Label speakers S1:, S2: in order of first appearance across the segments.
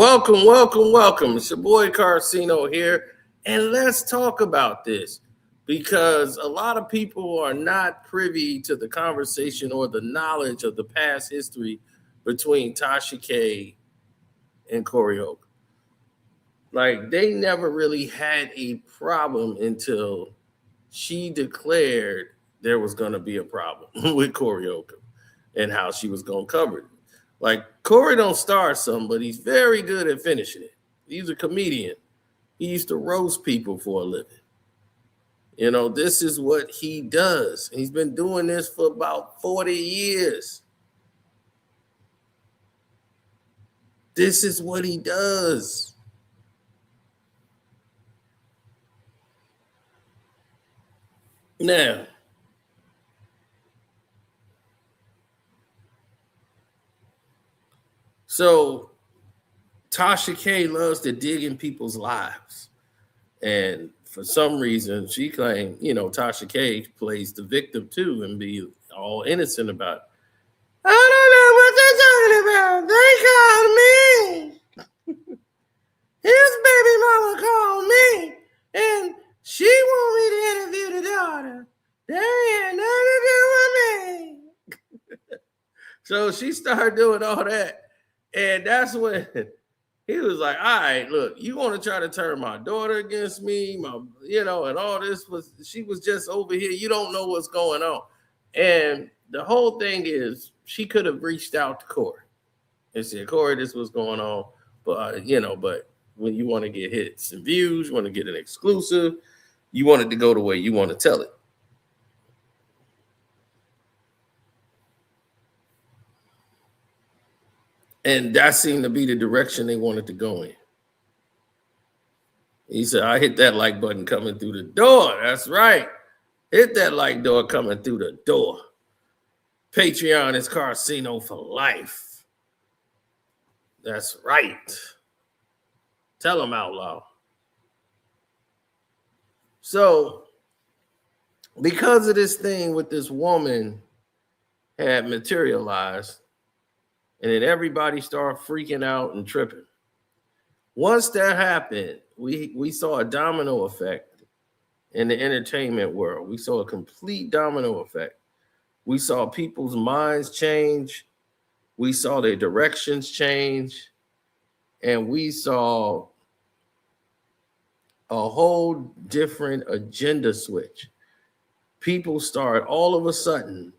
S1: Welcome. It's your boy Carcino here, and let's talk about this because a lot of people are not privy to the conversation or the knowledge of the past history between Tasha K and Cory Holcomb. Like, they never really had a problem until she declared there was going to be a problem with Cory Holcomb and how she was going to cover it. Like, Cory don't start something, but he's very good at finishing it. He's a comedian. He used to roast people for a living. You know, this is what he does. He's been doing this for about 40 years. This is what he does. Now, so Tasha K loves to dig in people's lives. And for some reason, she claimed, Tasha K plays the victim too and be all innocent about it. I don't know what they're talking about. They called me. His baby mama called me. And she want me to interview the daughter. They had nothing to do with me. So she started doing all that. And that's when he was like, all right, look, you want to try to turn my daughter against me, and all this she was just over here. You don't know what's going on. And the whole thing is she could have reached out to Cory and said, Cory, this was going on. But, but when you want to get hits and views, you want to get an exclusive, you want it to go the way you want to tell it. And that seemed to be the direction they wanted to go in. He said, I hit that like button coming through the door. That's right. Hit that like door coming through the door. Patreon is Carcino for life. That's right. Tell them out loud. So, because of this thing with this woman had materialized, and then everybody started freaking out and tripping. Once that happened, we saw a domino effect in the entertainment world. We saw a complete domino effect. We saw people's minds change. We saw their directions change. And we saw a whole different agenda switch. People start all of a sudden.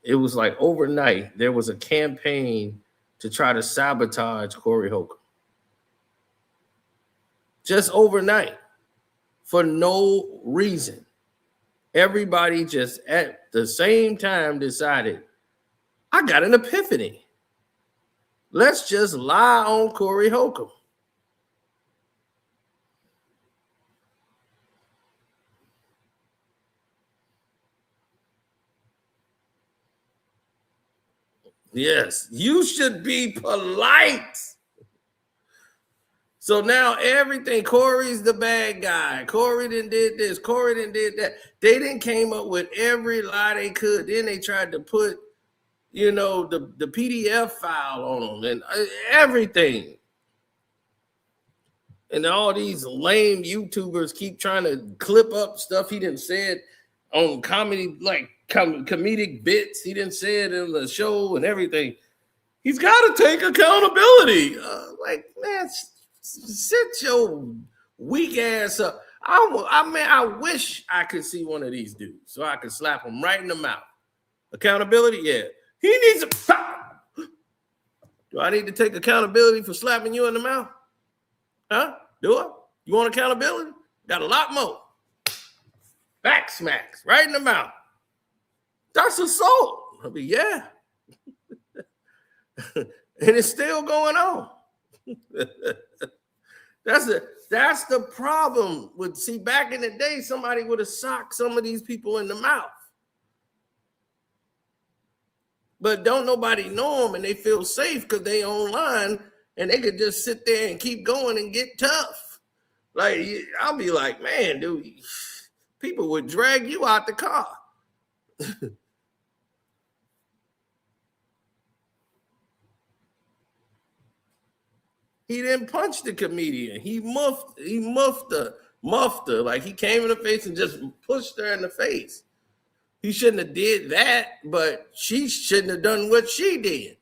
S1: It was like overnight, there was a campaign to try to sabotage Cory Holcomb. Just overnight, for no reason. Everybody just at the same time decided, I got an epiphany. Let's just lie on Cory Holcomb. Yes, you should be polite. So now everything, Cory's the bad guy. Cory done did this. Cory done did that. They didn't came up with every lie they could. Then they tried to put, the PDF file on them and everything. And all these lame YouTubers keep trying to clip up stuff he didn't say it on comedy, like comedic bits. He didn't say it in the show and everything. He's got to take accountability. Man, sit your weak ass up. I wish I could see one of these dudes so I could slap him right in the mouth. Accountability, yeah. He needs to stop. Do I need to take accountability for slapping you in the mouth? Huh? Do I? You want accountability? Got a lot more. Back smacks right in the mouth. That's assault. I'll be, yeah. And it's still going on. That's the problem with, back in the day, somebody would have socked some of these people in the mouth. But don't nobody know them and they feel safe because they online and they could just sit there and keep going and get tough. Like, I'll be like, man, dude, people would drag you out the car. He didn't punch the comedian. He muffed her. Like he came in the face and just pushed her in the face. He shouldn't have did that, but she shouldn't have done what she did.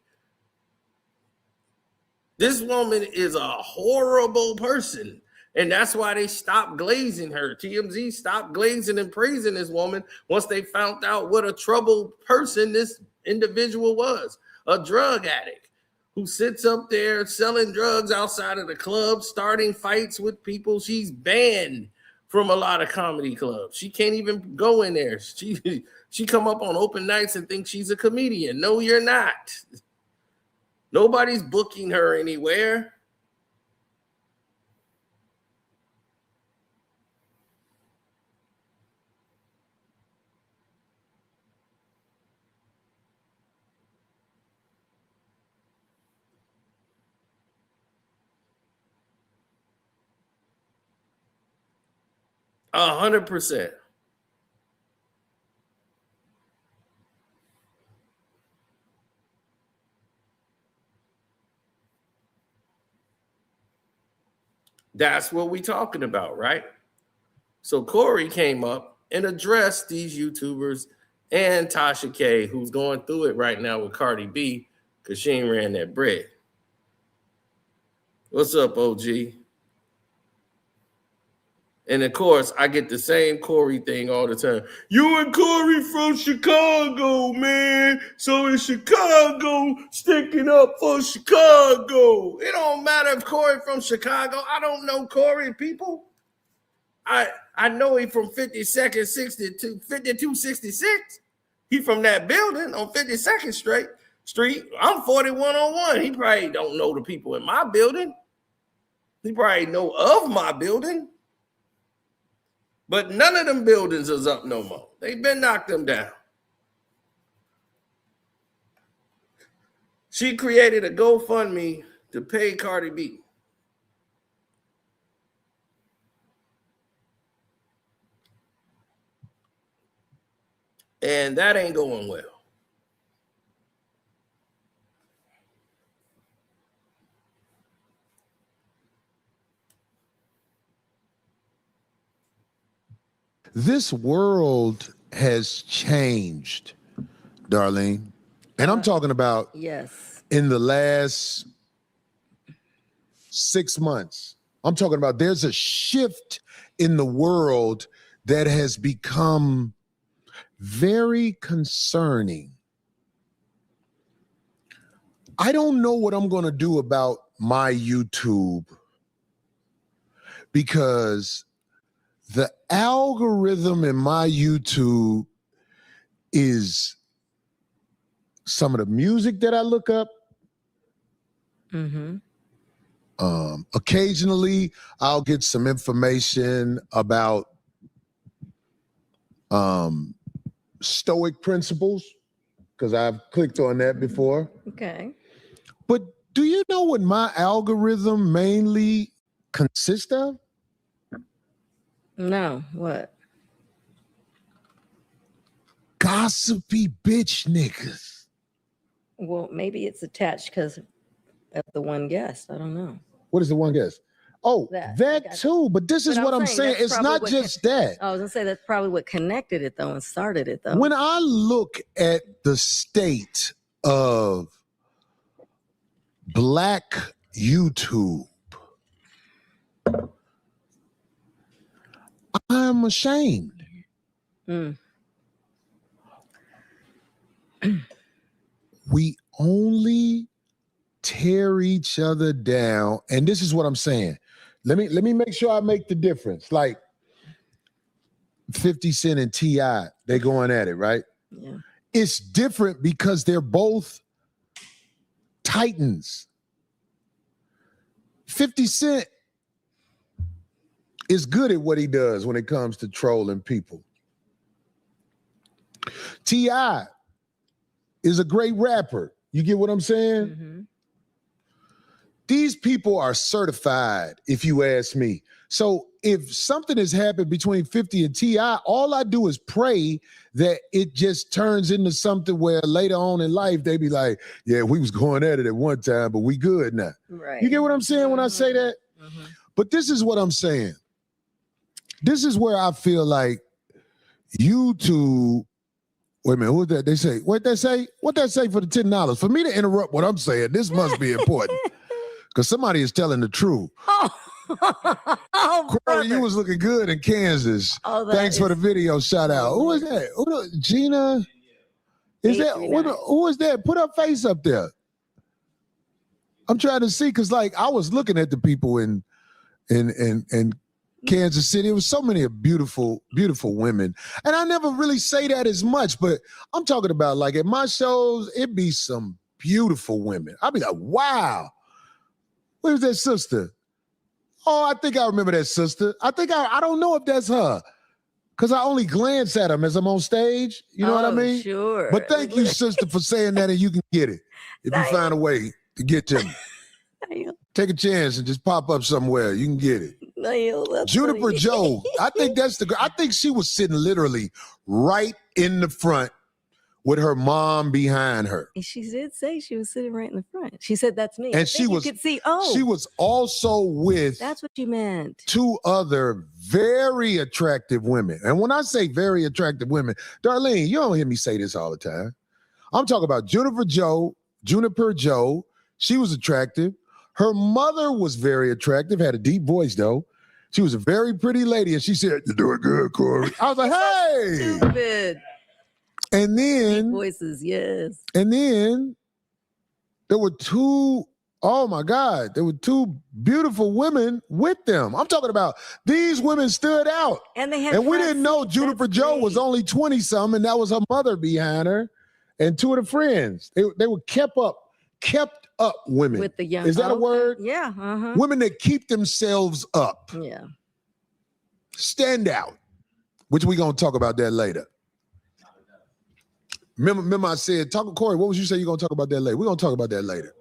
S1: This woman is a horrible person. And that's why they stopped glazing her. TMZ stopped glazing and praising this woman once they found out what a troubled person this individual was. A drug addict who sits up there selling drugs outside of the club, starting fights with people. She's banned from a lot of comedy clubs. She can't even go in there. She come up on open nights and think she's a comedian. No, you're not. Nobody's booking her anywhere. A 100%. That's what we're talking about, right? So Cory came up and addressed these YouTubers and Tasha K, who's going through it right now with Cardi B because she ain't ran that bread. What's up, OG? And of course, I get the same Cory thing all the time. You and Cory from Chicago, man. So in Chicago, sticking up for Chicago. It don't matter if Cory from Chicago. I don't know Cory, people. I know he from 52nd, 62, 5266. He from that building on 52nd Street. I'm 4101. He probably don't know the people in my building. He probably know of my building. But none of them buildings is up no more. They've been knocked them down. She created a GoFundMe to pay Cardi B. And that ain't going well.
S2: This world has changed, Darlene. And I'm talking about in the last 6 months. I'm talking about there's a shift in the world that has become very concerning. I don't know what I'm going to do about my YouTube because the algorithm in my YouTube is some of the music that I look up. Occasionally, I'll get some information about Stoic principles because I've clicked on that before.
S3: Okay.
S2: But do you know what my algorithm mainly consists of?
S3: No, what?
S2: Gossipy bitch niggas.
S3: Well, maybe it's attached because of the one guest. I don't know.
S2: What is the one guest? Oh, that too. But this is what I'm saying. It's not just that.
S3: I was gonna say that's probably what connected it though and started it though.
S2: When I look at the state of Black YouTube, I'm ashamed. We only tear each other down, and this is what I'm saying. Let me make sure I make the difference. Like 50 Cent and T.I., they going at it, right?
S3: Yeah.
S2: It's different because they're both titans. 50 Cent is good at what he does when it comes to trolling people. T.I. is a great rapper. You get what I'm saying? these people are certified, if you ask me. So if something has happened between 50 and T.I., all I do is pray that it just turns into something where later on in life, they be like, yeah, we was going at it at one time, but we good now.
S3: Right.
S2: You get what I'm saying when I say that?
S3: Mm-hmm.
S2: But this is what I'm saying. This is where I feel like YouTube, wait a minute, who's that? They say, what they say? What they say for the $10? For me to interrupt what I'm saying, this must be important. Because somebody is telling the truth.
S3: Oh,
S2: Cory, you was looking good in Kansas. Thanks for the video shout out. Who is that? Gina? Is that who is that? Put her face up there. I'm trying to see because like I was looking at the people in Kansas City. It was so many beautiful, beautiful women. And I never really say that as much, but I'm talking about like at my shows, it be some beautiful women. I'll be like, wow. Where's that sister? Oh, I think I remember that sister. I don't know if that's her. Because I only glance at them as I'm on stage. You know what I mean?
S3: Sure.
S2: But thank you, sister, for saying that, and you can get it. If you find a way to get to me. Take a chance and just pop up somewhere. You can get it. Juniper
S3: funny.
S2: Joe. I think she was sitting literally right in the front with her mom behind her.
S3: And she did say she was sitting right in the front. She said, that's me.
S2: And she was,
S3: you could see,
S2: she was also with
S3: that's what you meant.
S2: 2 other very attractive women. And when I say very attractive women, Darlene, you don't hear me say this all the time. I'm talking about Juniper Joe. She was attractive. Her mother was very attractive, had a deep voice though. She was a very pretty lady. And she said, you're doing good, Cory. I was like, hey.
S3: Stupid.
S2: And then
S3: deep voices, yes.
S2: And then there were 2, oh my God, there were 2 beautiful women with them. I'm talking about these women stood out.
S3: And they had
S2: we didn't know Juniper Joe was only 20-something, and that was her mother behind her and 2 of the friends. They were kept up women.
S3: With the young.
S2: Is that a word?
S3: Yeah. Uh-huh.
S2: Women that keep themselves up.
S3: Yeah.
S2: Stand out, which we're going to talk about that later. Remember I said, talk to Cory, what was you say you're going to talk about that later? We're going to talk about that later.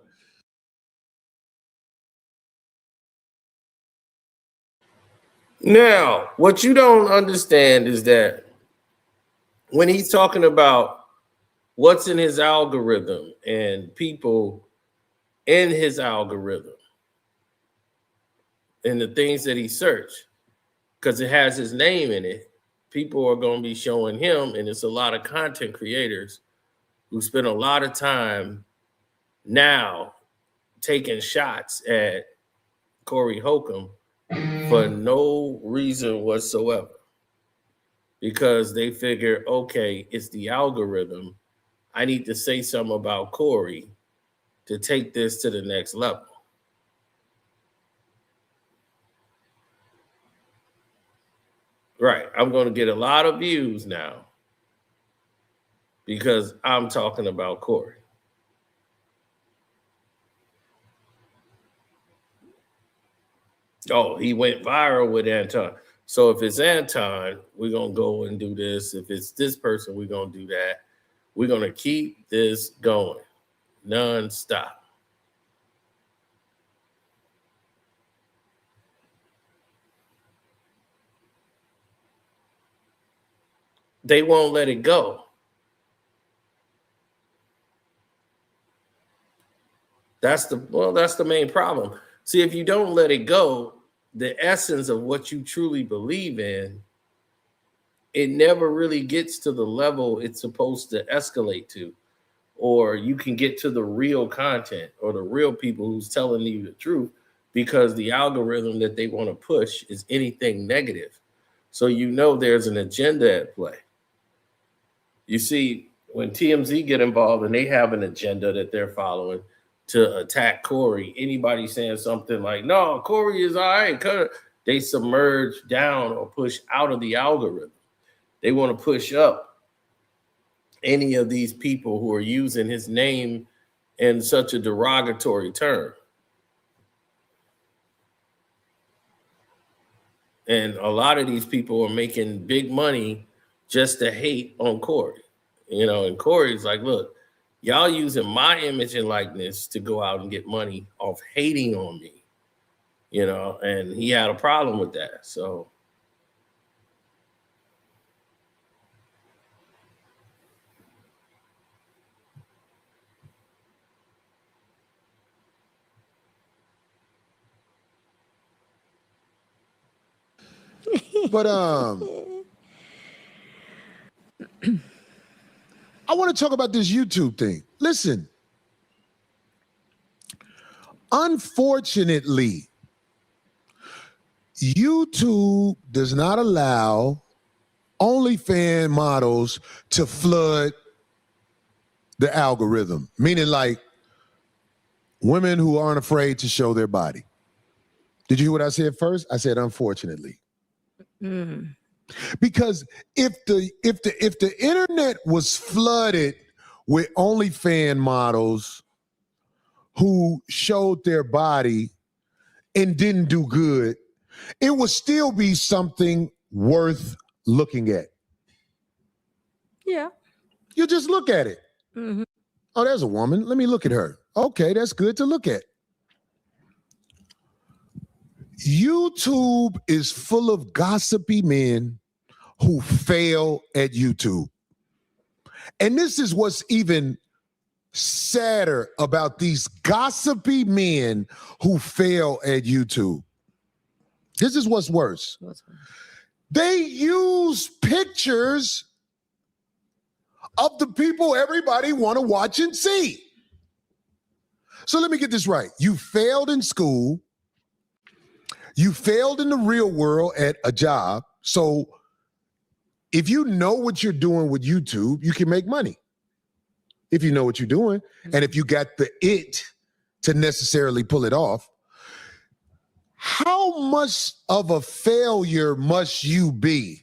S1: Now, what you don't understand is that when he's talking about what's in his algorithm and people in his algorithm and the things that he searched, because it has his name in it, people are going to be showing him, and it's a lot of content creators who spend a lot of time now taking shots at Cory Holcomb for no reason whatsoever, because they figure, okay, it's the algorithm. I need to say something about Cory to take this to the next level. Right. I'm going to get a lot of views now because I'm talking about Cory. Oh, he went viral with Anton. So if it's Anton, we're going to go and do this. If it's this person, we're going to do that. We're going to keep this going nonstop. They won't let it go. That's the main problem. See, if you don't let it go, the essence of what you truly believe in, it never really gets to the level it's supposed to escalate to, or you can get to the real content or the real people who's telling you the truth, because the algorithm that they want to push is anything negative. So you know there's an agenda at play. You see, when TMZ get involved and they have an agenda that they're following to attack Cory, anybody saying something like, no, Cory is all right, they submerge down or push out of the algorithm. They want to push up any of these people who are using his name in such a derogatory term. And a lot of these people are making big money just to hate on Cory. You know, and Cory's like, look, Y'all using my image and likeness to go out and get money off hating on me, and he had a problem with that. So
S2: But I want to talk about this YouTube thing. Listen, unfortunately, YouTube does not allow OnlyFans models to flood the algorithm, meaning like women who aren't afraid to show their body. Did you hear what I said first? I said unfortunately. Because if the internet was flooded with OnlyFans models who showed their body and didn't do good, it would still be something worth looking at.
S3: Yeah.
S2: You just look at it.
S3: Mm-hmm.
S2: Oh, there's a woman. Let me look at her. Okay, that's good to look at. YouTube is full of gossipy men who fail at YouTube. And this is what's even sadder about these gossipy men who fail at YouTube. This is what's worse. They use pictures of the people everybody want to watch and see. So let me get this right. You failed in school. You failed in the real world at a job. So if you know what you're doing with YouTube, you can make money. If you know what you're doing, and if you got the it to necessarily pull it off, how much of a failure must you be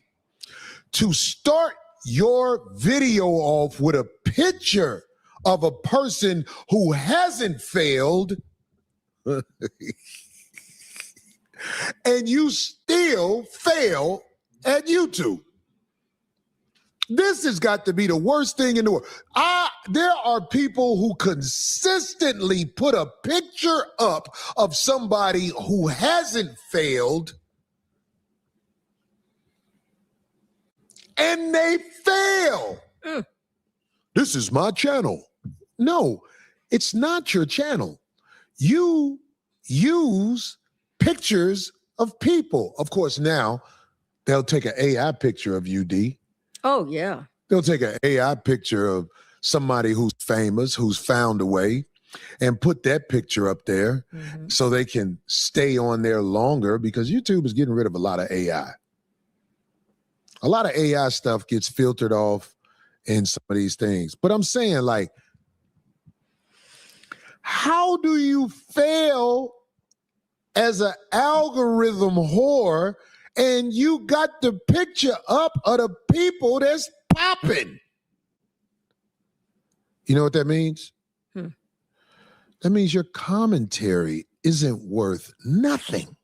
S2: to start your video off with a picture of a person who hasn't failed and you still fail at YouTube? This has got to be the worst thing in the world. There are people who consistently put a picture up of somebody who hasn't failed, and they fail. This is my channel. No, it's not your channel. You use pictures of people. Of course, now they'll take an AI picture of you, D.
S3: Oh, yeah.
S2: They'll take an AI picture of somebody who's famous, who's found a way, and put that picture up there so they can stay on there longer, because YouTube is getting rid of a lot of AI. A lot of AI stuff gets filtered off in some of these things. But I'm saying, like, how do you fail as an algorithm whore and you got the picture up of the people that's popping? You know what that means? That means your commentary isn't worth nothing.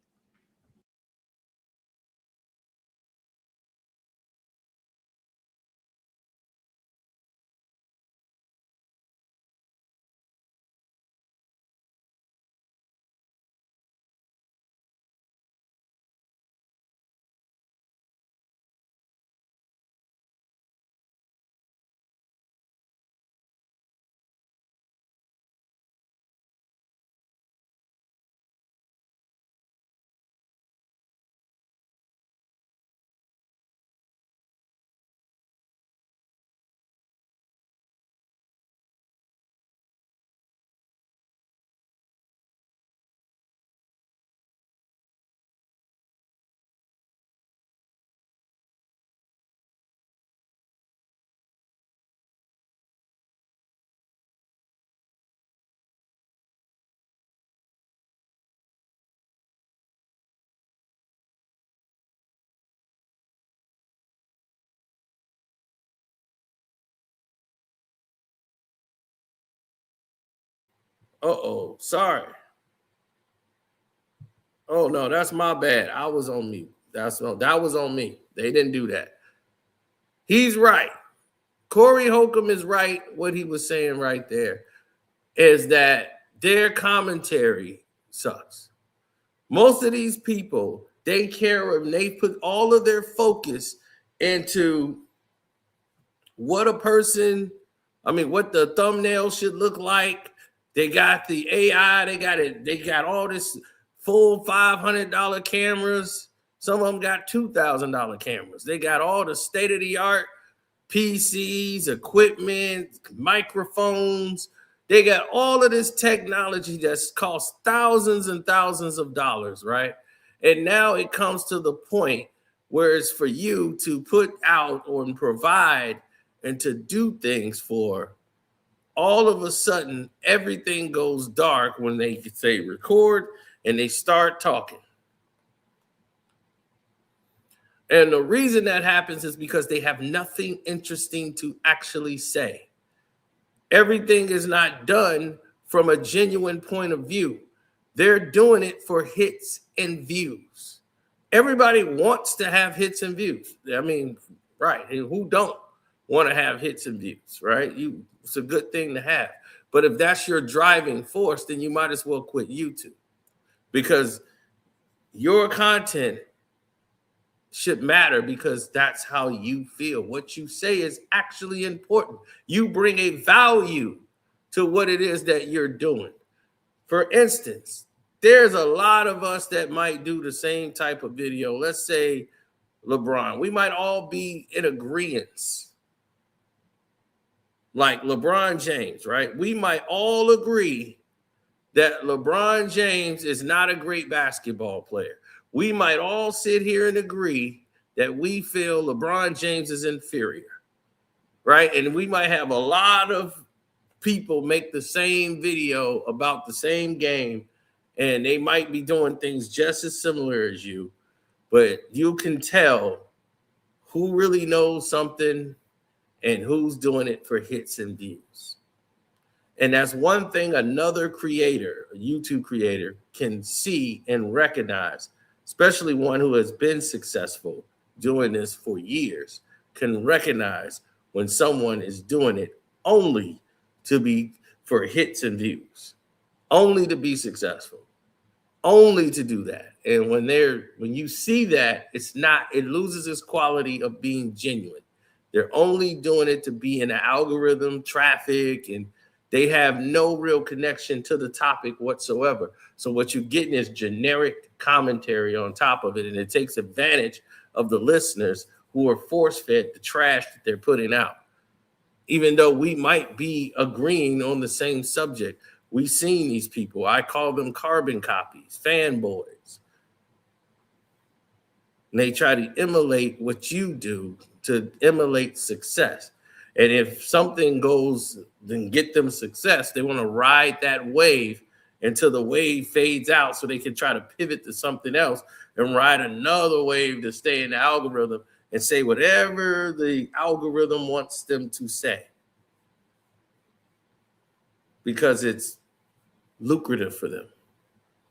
S1: Uh-oh, sorry. Oh no, that's my bad. I was on mute. That was on me. They didn't do that. He's right. Corey Holcomb is right. What he was saying right there is that their commentary sucks. Most of these people, they care and they put all of their focus into what a person, what the thumbnail should look like. They got the AI, they got all this full $500 cameras. Some of them got $2,000 cameras. They got all the state-of-the-art PCs, equipment, microphones. They got all of this technology that's cost thousands and thousands of dollars, right? And now it comes to the point where it's for you to put out or provide and to do things for. All of a sudden, everything goes dark when they say record and they start talking. And the reason that happens is because they have nothing interesting to actually say. Everything is not done from a genuine point of view. They're doing it for hits and views. Everybody wants to have hits and views. Right. Who don't want to have hits and views, right? It's a good thing to have. But if that's your driving force, then you might as well quit YouTube, because your content should matter, because that's how you feel. What you say is actually important. You bring a value to what it is that you're doing. For instance, there's a lot of us that might do the same type of video. Let's say LeBron. We might all be in agreement. Like LeBron James, right? We might all agree that LeBron James is not a great basketball player. We might all sit here and agree that we feel LeBron James is inferior, right? And we might have a lot of people make the same video about the same game, and they might be doing things just as similar as you, but you can tell who really knows something and who's doing it for hits and views. And that's one thing another creator, a YouTube creator, can see and recognize, especially one who has been successful doing this for years, can recognize when someone is doing it only to be for hits and views, only to be successful, only to do that. And when you see that, it loses its quality of being genuine. They're only doing it to be in the algorithm, traffic, and they have no real connection to the topic whatsoever. So what you're getting is generic commentary on top of it, and it takes advantage of the listeners who are force-fed the trash that they're putting out. Even though we might be agreeing on the same subject, we've seen these people. I call them carbon copies, fanboys. And they try to emulate what you do to emulate success. And if something goes, then get them success, they want to ride that wave until the wave fades out so they can try to pivot to something else and ride another wave to stay in the algorithm and say whatever the algorithm wants them to say, because it's lucrative for them,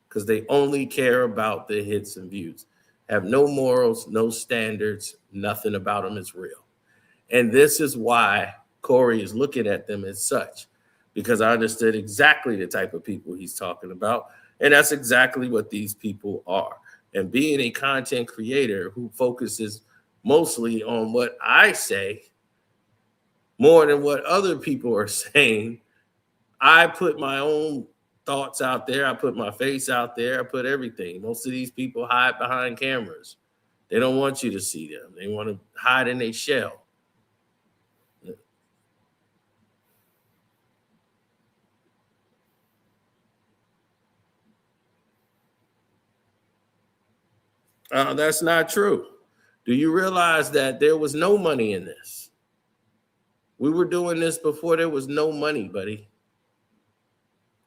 S1: because they only care about the hits and views, have no morals, no standards, nothing about them is real. And this is why Cory is looking at them as such, because I understood exactly the type of people he's talking about. And that's exactly what these people are. And being a content creator who focuses mostly on what I say more than what other people are saying, I put my own thoughts out there. I put my face out there. I put everything. Most of these people hide behind cameras. They don't want you to see them. They want to hide in their shell. That's not true. Do you realize that there was no money in this? We were doing this before there was no money, buddy.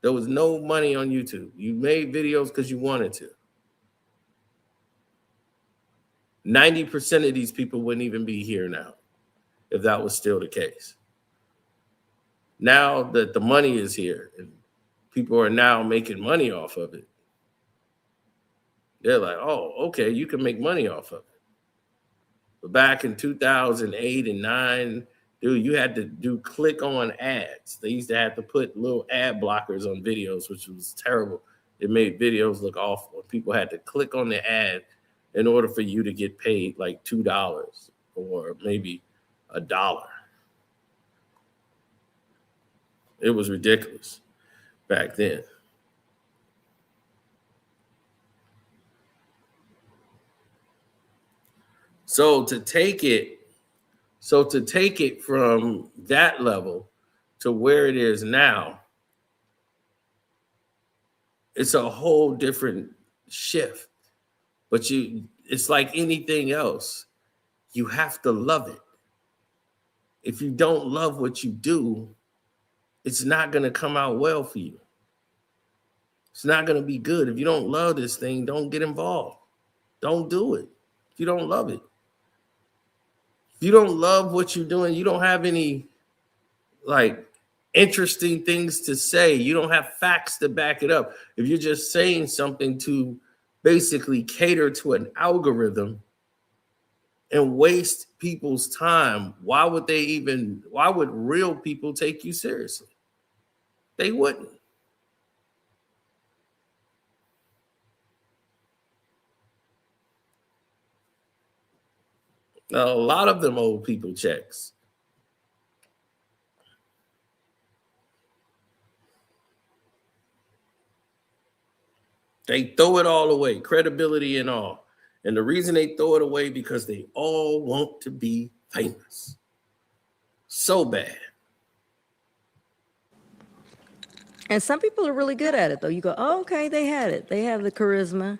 S1: There was no money on YouTube. You made videos because you wanted to. 90% of these people wouldn't even be here now if that was still the case. Now that the money is here and people are now making money off of it, they're like, oh, okay, you can make money off of it. But back in 2008 and 9, dude, you had to do click on ads. They used to have to put little ad blockers on videos, which was terrible. It made videos look awful. People had to click on the ad in order for you to get paid like $2 or maybe $1. It was ridiculous back then. So to take it from that level to where it is now, it's a whole different shift. But it's like anything else. You have to love it. If you don't love what you do, it's not going to come out well for you. It's not going to be good. If you don't love this thing, don't get involved. Don't do it if you don't love it. If you don't love what you're doing, you don't have any like interesting things to say. You don't have facts to back it up. If you're just saying something to basically cater to an algorithm and waste people's time, why would real people take you seriously? They wouldn't. Now, a lot of them owe people checks. They throw it all away, credibility and all. And the reason they throw it away because they all want to be famous. So bad.
S3: And some people are really good at it, though. You go, oh, okay, they had it. They have the charisma.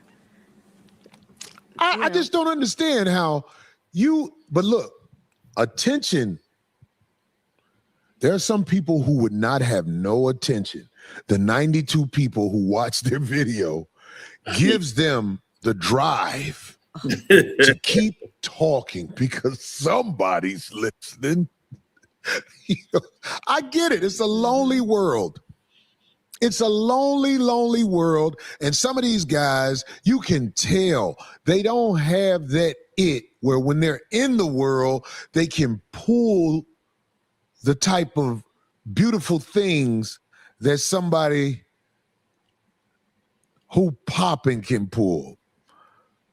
S2: I just don't understand how but look, attention. There are some people who would not have no attention. The 92 people who watch their video gives them the drive to keep talking because somebody's listening. I get it. It's a lonely world. It's a lonely, lonely world. And some of these guys, you can tell they don't have that it where when they're in the world, they can pull the type of beautiful things that somebody who popping can pull.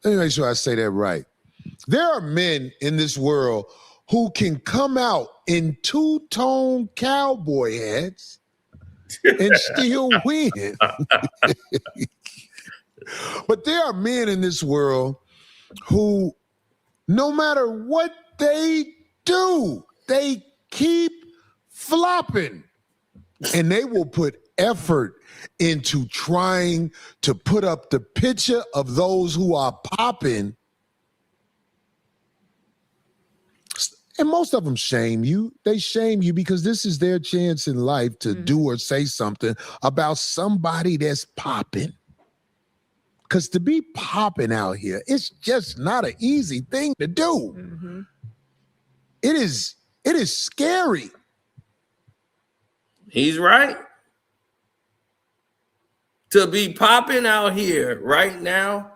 S2: Let me make sure I say that right. There are men in this world who can come out in two-tone cowboy hats and still win. But there are men in this world who, no matter what they do, they keep flopping. And they will put effort into trying to put up the picture of those who are popping. And most of them shame you. They shame you because this is their chance in life to do or say something about somebody that's popping. Because to be popping out here, it's just not an easy thing to do. Mm-hmm. It is scary.
S1: He's right. To be popping out here right now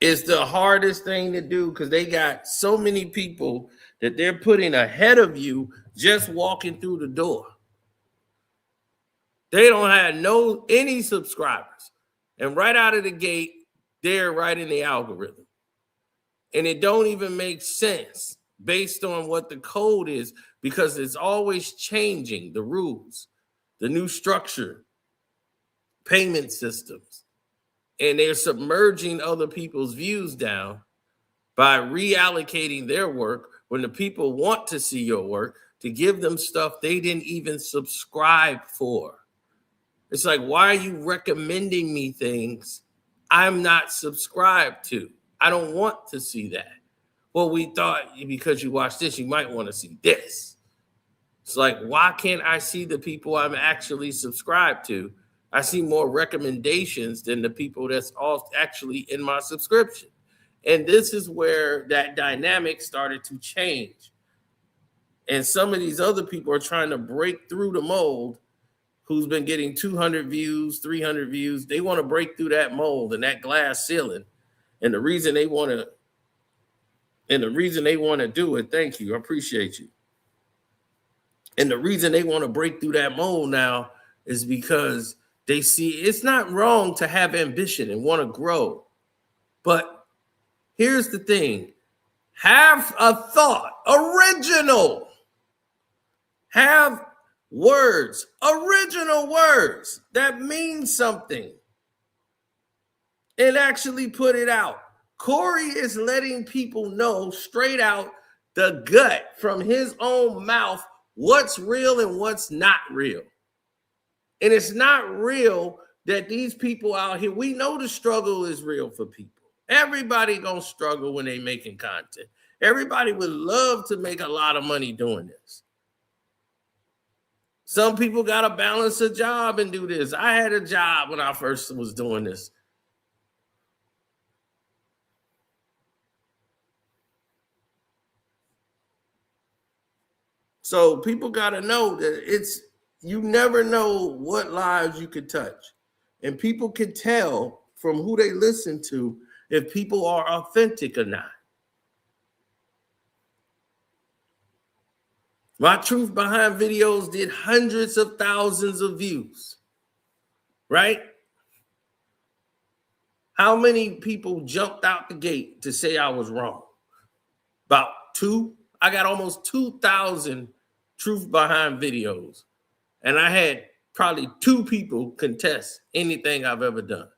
S1: is the hardest thing to do because they got so many people that they're putting ahead of you just walking through the door. They don't have any subscribers. And right out of the gate, they're right in the algorithm. And it don't even make sense based on what the code is because it's always changing the rules, the new structure, payment systems. And they're submerging other people's views down by reallocating their work when the people want to see your work to give them stuff they didn't even subscribe for. It's like, why are you recommending me things I'm not subscribed to? I don't want to see that. Well, we thought because you watch this, you might want to see this. It's like, why can't I see the people I'm actually subscribed to? I see more recommendations than the people that's all actually in my subscription. And this is where that dynamic started to change. And some of these other people are trying to break through the mold who's been getting 200 views, 300 views. They want to break through that mold and that glass ceiling. And the reason they want to And the reason they want to do it, thank you, I appreciate you. And the reason they want to break through that mold now is because they see it's not wrong to have ambition and want to grow. But here's the thing. Have a thought, original. Have words, original words that mean something. And actually put it out. Cory is letting people know straight out the gut from his own mouth what's real and what's not real. And it's not real that these people out here, we know the struggle is real for people. Everybody gonna struggle when they making content. Everybody would love to make a lot of money doing this. Some people gotta balance a job and do this. I had a job when I first was doing this. So people gotta know that you never know what lives you could touch. And people can tell from who they listen to if people are authentic or not. My Truth Behind videos did hundreds of thousands of views, right? How many people jumped out the gate to say I was wrong? About 2. I got almost 2,000 Truth Behind videos. And I had probably 2 people contest anything I've ever done.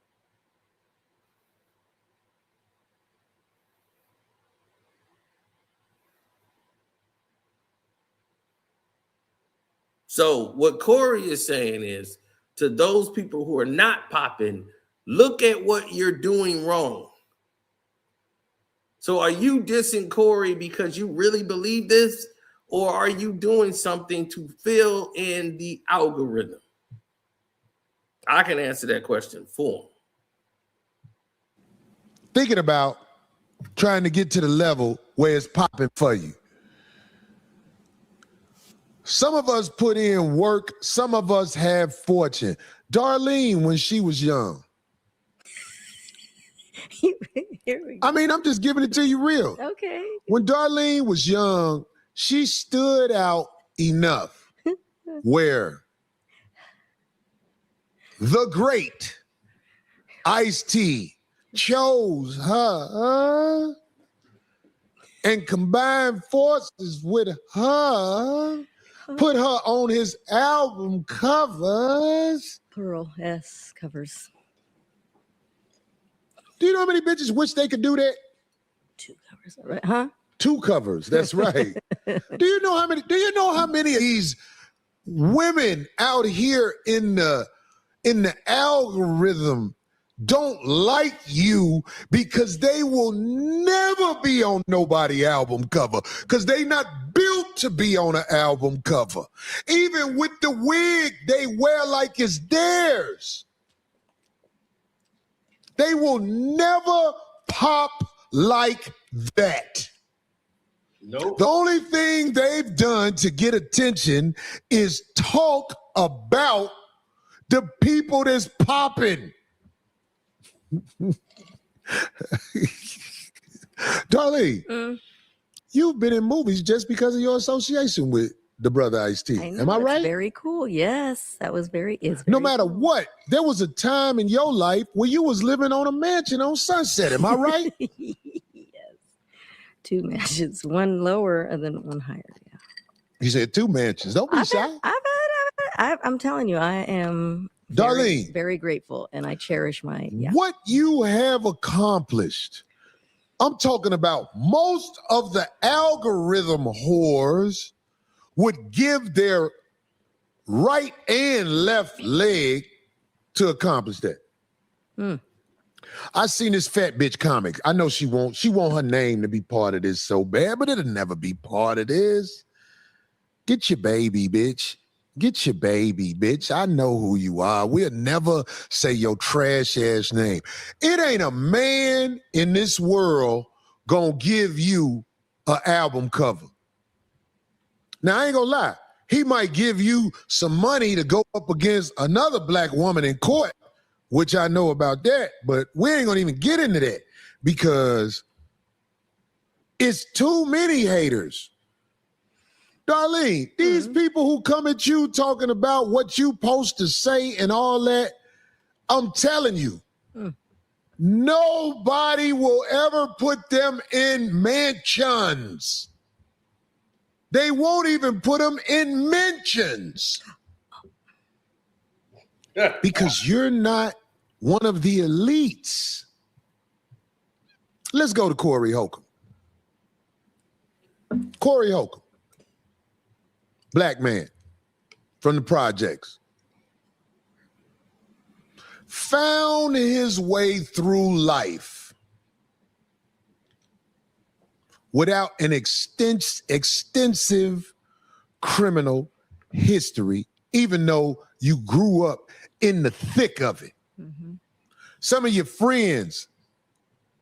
S1: So what Cory is saying is to those people who are not popping, look at what you're doing wrong. So are you dissing Cory because you really believe this? Or are you doing something to fill in the algorithm? I can answer that question for him.
S2: Thinking about trying to get to the level where it's popping for you. Some of us put in work. Some of us have fortune. Darlene, when she was young.
S3: Here we go.
S2: I mean, I'm just giving it to you real.
S3: Okay.
S2: When Darlene was young, she stood out enough where the great Ice-T chose her and combined forces with her, put her on his album covers.
S3: Plural S covers.
S2: Do you know how many bitches wish they could do that?
S3: 2 covers, right? Huh?
S2: 2 covers. That's right. Do you know how many of these women out here in the algorithm don't like you because they will never be on nobody album cover because they not built to be on an album cover. Even with the wig they wear like it's theirs. They will never pop like that.
S1: Nope.
S2: The only thing they've done to get attention is talk about the people that's popping. Darlene, you've been in movies just because of your association with the brother Ice-T. Am I right?
S3: Very cool. Yes, that was very.
S2: No matter what, there was a time in your life where you was living on a mansion on Sunset. Am I right?
S3: Yes, 2 mansions, 1 lower and then 1 higher. Yeah.
S2: You said 2 mansions. Don't be shy.
S3: I'm telling you, I am.
S2: Darlene,
S3: very grateful, and I cherish my. Yeah.
S2: What you have accomplished. I'm talking about most of the algorithm whores would give their right and left leg to accomplish that. I seen this fat bitch comic. I know she want her name to be part of this so bad, but it'll never be part of this. Get your baby, bitch. Get your baby, bitch. I know who you are. We'll never say your trash ass name. It ain't a man in this world gonna give you an album cover. Now, I ain't gonna lie. He might give you some money to go up against another black woman in court, which I know about that, but we ain't gonna even get into that because It's too many haters. Darlene, these people who come at you talking about what you supposed to say and all that, I'm telling you, nobody will ever put them in mansions. They won't even put them in mentions. Because you're not one of the elites. Let's go to Cory Holcomb. Cory Holcomb, black man from the projects, found his way through life without an extensive criminal history, even though you grew up in the thick of it. Some of your friends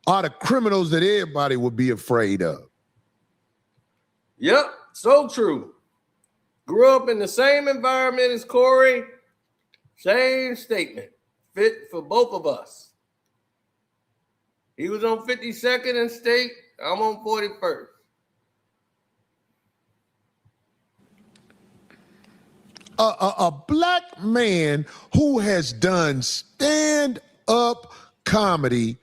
S2: are the criminals that everybody would be afraid of.
S1: Yep, so true. Grew up in the same environment as Cory. Same statement. Fit for both of us. He was on 52nd and State. I'm on 41st.
S2: A black man who has done stand-up comedy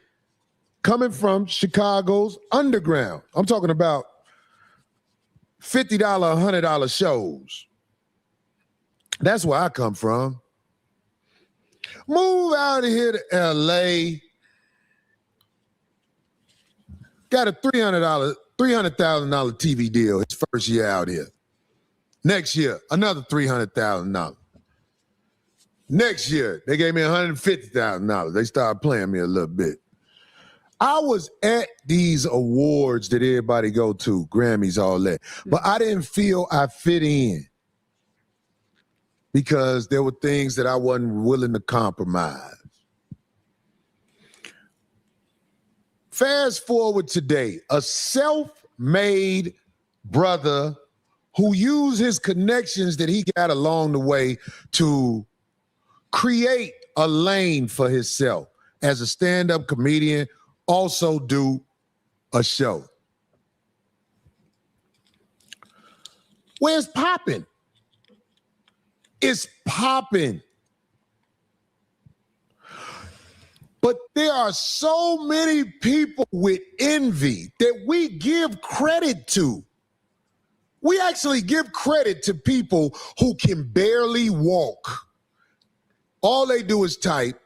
S2: coming from Chicago's underground. I'm talking about $50, $100 shows. That's where I come from. Move out of here to LA. Got a $300,000 TV deal his first year out here. Next year, another $300,000. Next year, they gave me $150,000. They started playing me a little bit. I was at these awards that everybody go to, Grammys, all that, but I didn't feel I fit in because there were things that I wasn't willing to compromise. Fast forward today, a self-made brother who used his connections that he got along the way to create a lane for himself as a stand-up comedian, also do a show. Where's popping? It's popping. But there are so many people with envy that we give credit to. We actually give credit to people who can barely walk. All they do is type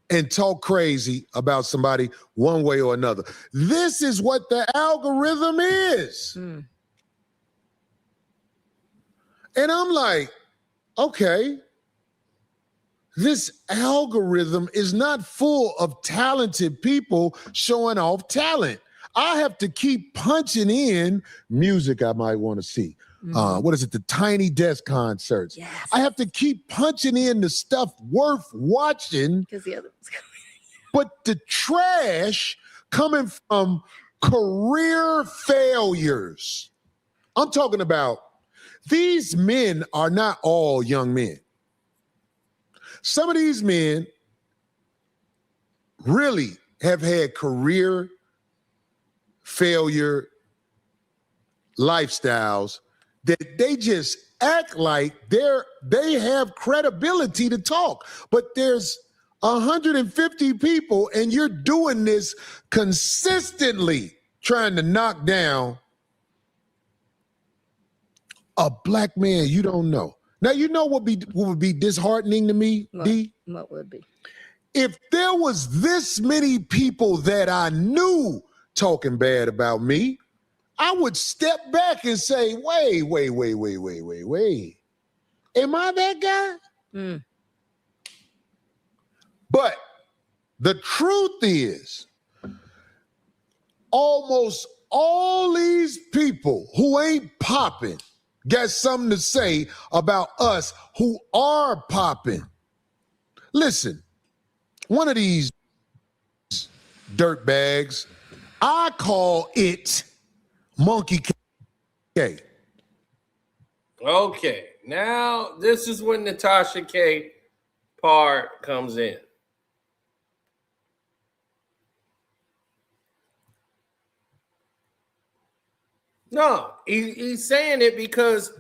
S2: and talk crazy about somebody one way or another. This is what the algorithm is. And I'm like, okay, this algorithm is not full of talented people showing off talent. I have to keep punching in music I might want to see. What is it? The Tiny Desk concerts.
S3: Yes.
S2: I have to keep punching in the stuff worth watching.
S3: Because the other one's coming.
S2: But the trash coming from career failures. I'm talking about these men are not all young men. Some of these men really have had career failure lifestyles that they just act like they have credibility to talk. But there's 150 people and you're doing this consistently trying to knock down a black man you don't know. Now, you know what would be disheartening to me, D?
S3: What would be?
S2: If there was this many people that I knew talking bad about me, I would step back and say, wait. Am I that guy? But the truth is, almost all these people who ain't popping got something to say about us who are popping. Listen, one of these dirt bags, I call it Monkey K.
S1: Okay, now this is when the Tasha K part comes in. No, he's saying it because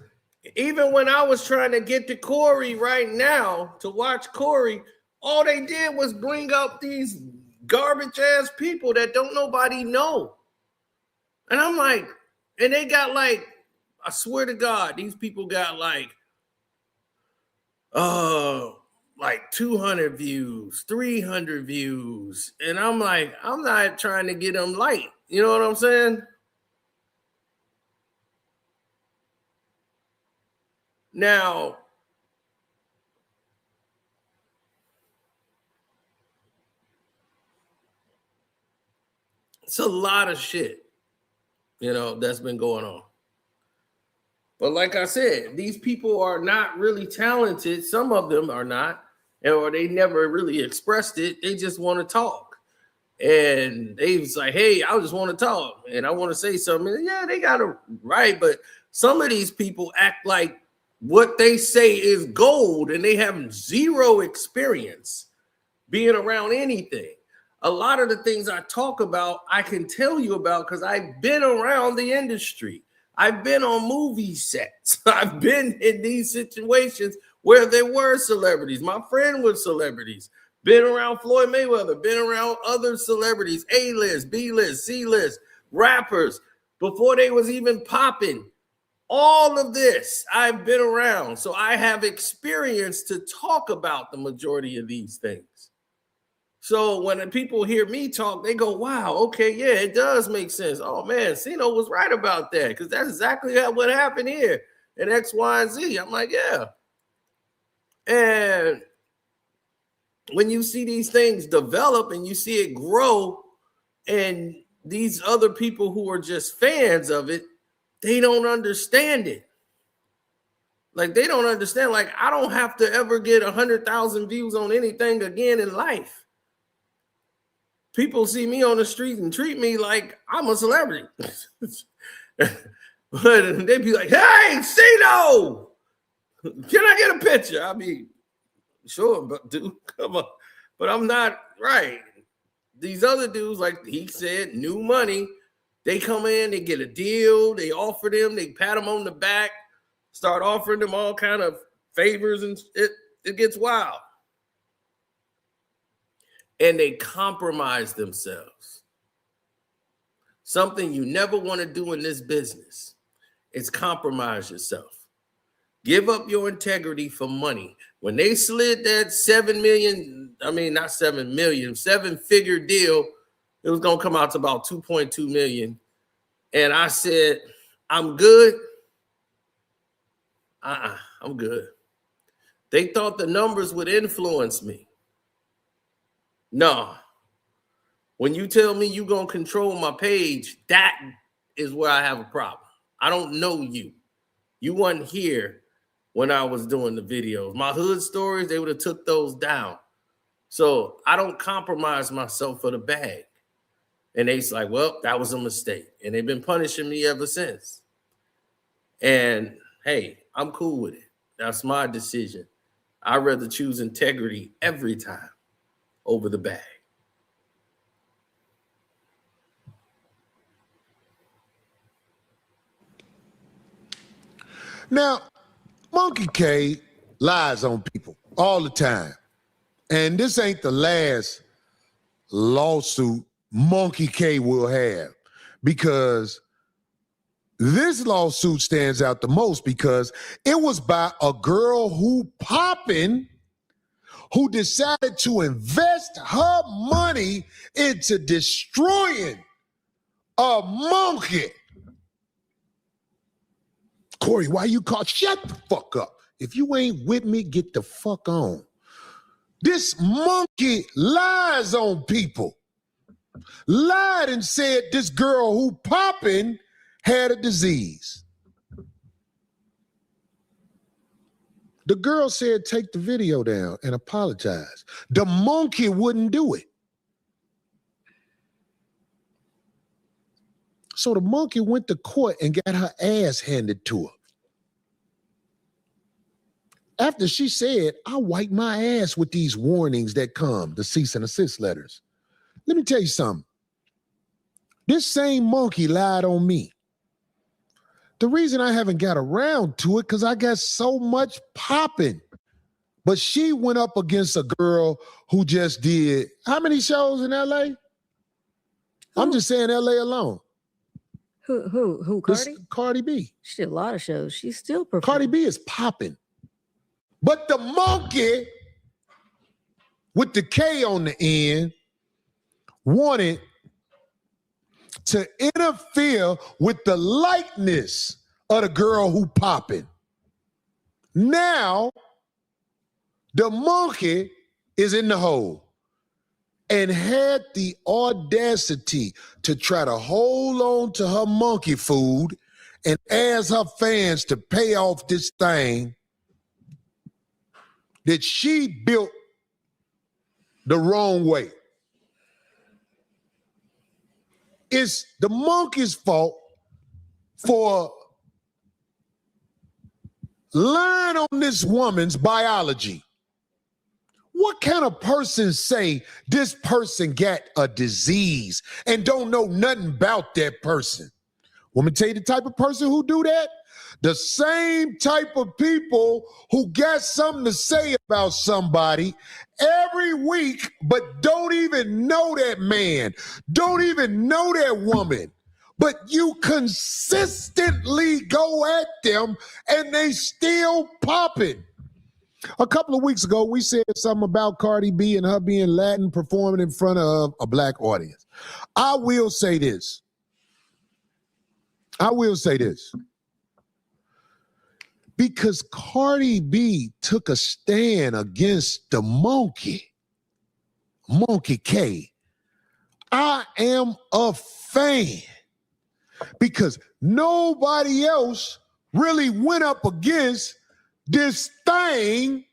S1: even when I was trying to get to Cory right now to watch Cory, all they did was bring up these garbage ass people that don't nobody know. And I'm like, and they got like, I swear to God, these people got like 200 views, 300 views. And I'm like, I'm not trying to get them light. You know what I'm saying? Now, it's a lot of shit, that's been going on. But like I said, these people are not really talented. Some of them are not, or they never really expressed it. They just want to talk. And they was like, hey, I just want to talk and I want to say something. And yeah, they got it right. But some of these people act like what they say is gold and they have zero experience being around anything. A lot of the things I talk about, I can tell you about because I've been around the industry. I've been on movie sets. I've been in these situations where there were celebrities. My friend was celebrities. Been around Floyd Mayweather. Been around other celebrities, A-list, B-list, C-list, rappers, before they was even popping. All of this I've been around. So I have experience to talk about the majority of these things. So when people hear me talk, they go, wow, okay, yeah, it does make sense. Oh, man, Sino was right about that because that's exactly what happened here at X, Y, and Z. I'm like, yeah. And when you see these things develop and you see it grow and these other people who are just fans of it, they don't understand it. Like, they don't understand. Like, I don't have to ever get 100,000 views on anything again in life. People see me on the street and treat me like I'm a celebrity. But they'd be like, hey, Cino, can I get a picture? I'll be, sure, but dude, come on. But I'm not right. These other dudes, like he said, new money, they come in, they get a deal, they offer them, they pat them on the back, start offering them all kind of favors, and it gets wild. And they compromise themselves. Something you never want to do in this business is compromise yourself. Give up your integrity for money. When they slid that 7-figure deal, it was going to come out to about 2.2 million. And I said, I'm good. I'm good. They thought the numbers would influence me. No. When you tell me you're going to control my page, that is where I have a problem. I don't know you. You weren't here when I was doing the videos. My hood stories, they would have took those down. So I don't compromise myself for the bag. And they's like, well, that was a mistake. And they've been punishing me ever since. And hey, I'm cool with it. That's my decision. I'd rather choose integrity every time over the bag.
S2: Now, Monkey K lies on people all the time. And this ain't the last lawsuit Monkey K will have, because this lawsuit stands out the most because it was by a girl who decided to invest her money into destroying a monkey. Cory, why you call? Shut the fuck up. If you ain't with me, get the fuck on. This monkey lies on people. Lied and said this girl who popping had a disease. The girl said take the video down and apologize. The monkey wouldn't do it. So the monkey went to court and got her ass handed to her. After she said, I wipe my ass with these warnings that come, the cease and desist letters. Let me tell you something. This same monkey lied on me. The reason I haven't got around to it because I got so much popping. But she went up against a girl who just did how many shows in LA? I'm just saying LA alone.
S3: Who? Cardi?
S2: Cardi B.
S3: She did a lot of shows. She's still performing.
S2: Cardi B is popping. But the monkey with the K on the end wanted to interfere with the likeness of the girl who popping. Now, the monkey is in the hole and had the audacity to try to hold on to her monkey food and ask her fans to pay off this thing that she built the wrong way. It's the monkey's fault for lying on this woman's biology. What kind of person say this person got a disease and don't know nothing about that person? Want me to tell you the type of person who do that? The same type of people who got something to say about somebody every week, but don't even know that man, don't even know that woman, but you consistently go at them and they still popping. A couple of weeks ago, we said something about Cardi B and her being Latin performing in front of a black audience. I will say this. Because Cardi B took a stand against the Monkey K. I am a fan because nobody else really went up against this thing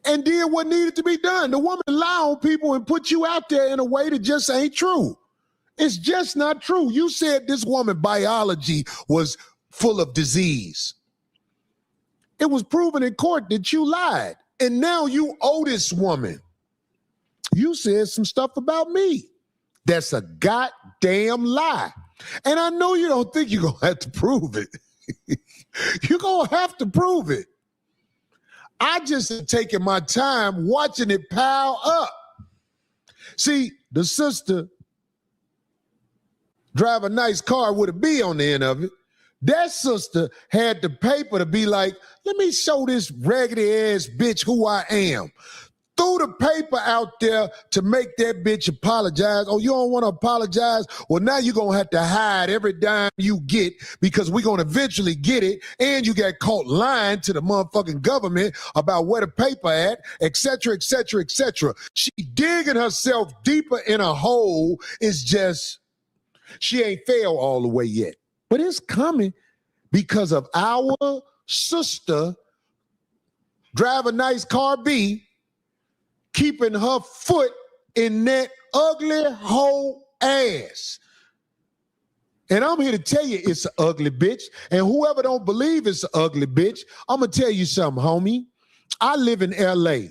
S2: and did what needed to be done. The woman lie on people and put you out there in a way that just ain't true. It's just not true. You said this woman's biology was full of disease. It was proven in court that you lied. And now you owe this woman. You said some stuff about me. That's a goddamn lie. And I know you don't think you're going to have to prove it. You're going to have to prove it. I just am taking my time watching it pile up. See, the sister drive a nice car with a B on the end of it. That sister had the paper to be like, let me show this raggedy ass bitch who I am. Threw the paper out there to make that bitch apologize. Oh, you don't want to apologize? Well, now you're going to have to hide every dime you get because we're going to eventually get it. And you got caught lying to the motherfucking government about where the paper at, et cetera, et cetera, et cetera. She digging herself deeper in a hole. It's just, she ain't failed all the way yet. But it's coming because of our sister drive a nice car B, keeping her foot in that ugly whole ass. And I'm here to tell you it's an ugly bitch. And whoever don't believe it's an ugly bitch, I'm going to tell you something, homie. I live in LA.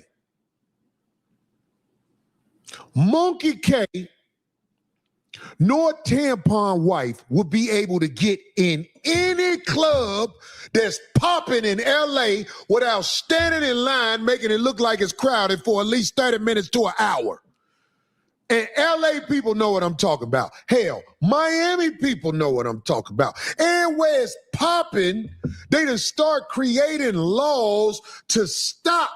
S2: Monkey K nor tampon wife would be able to get in any club that's popping in LA without standing in line, making it look like it's crowded for at least 30 minutes to an hour. And LA people know what I'm talking about. Hell, Miami people know what I'm talking about. And where it's popping, they done start creating laws to stop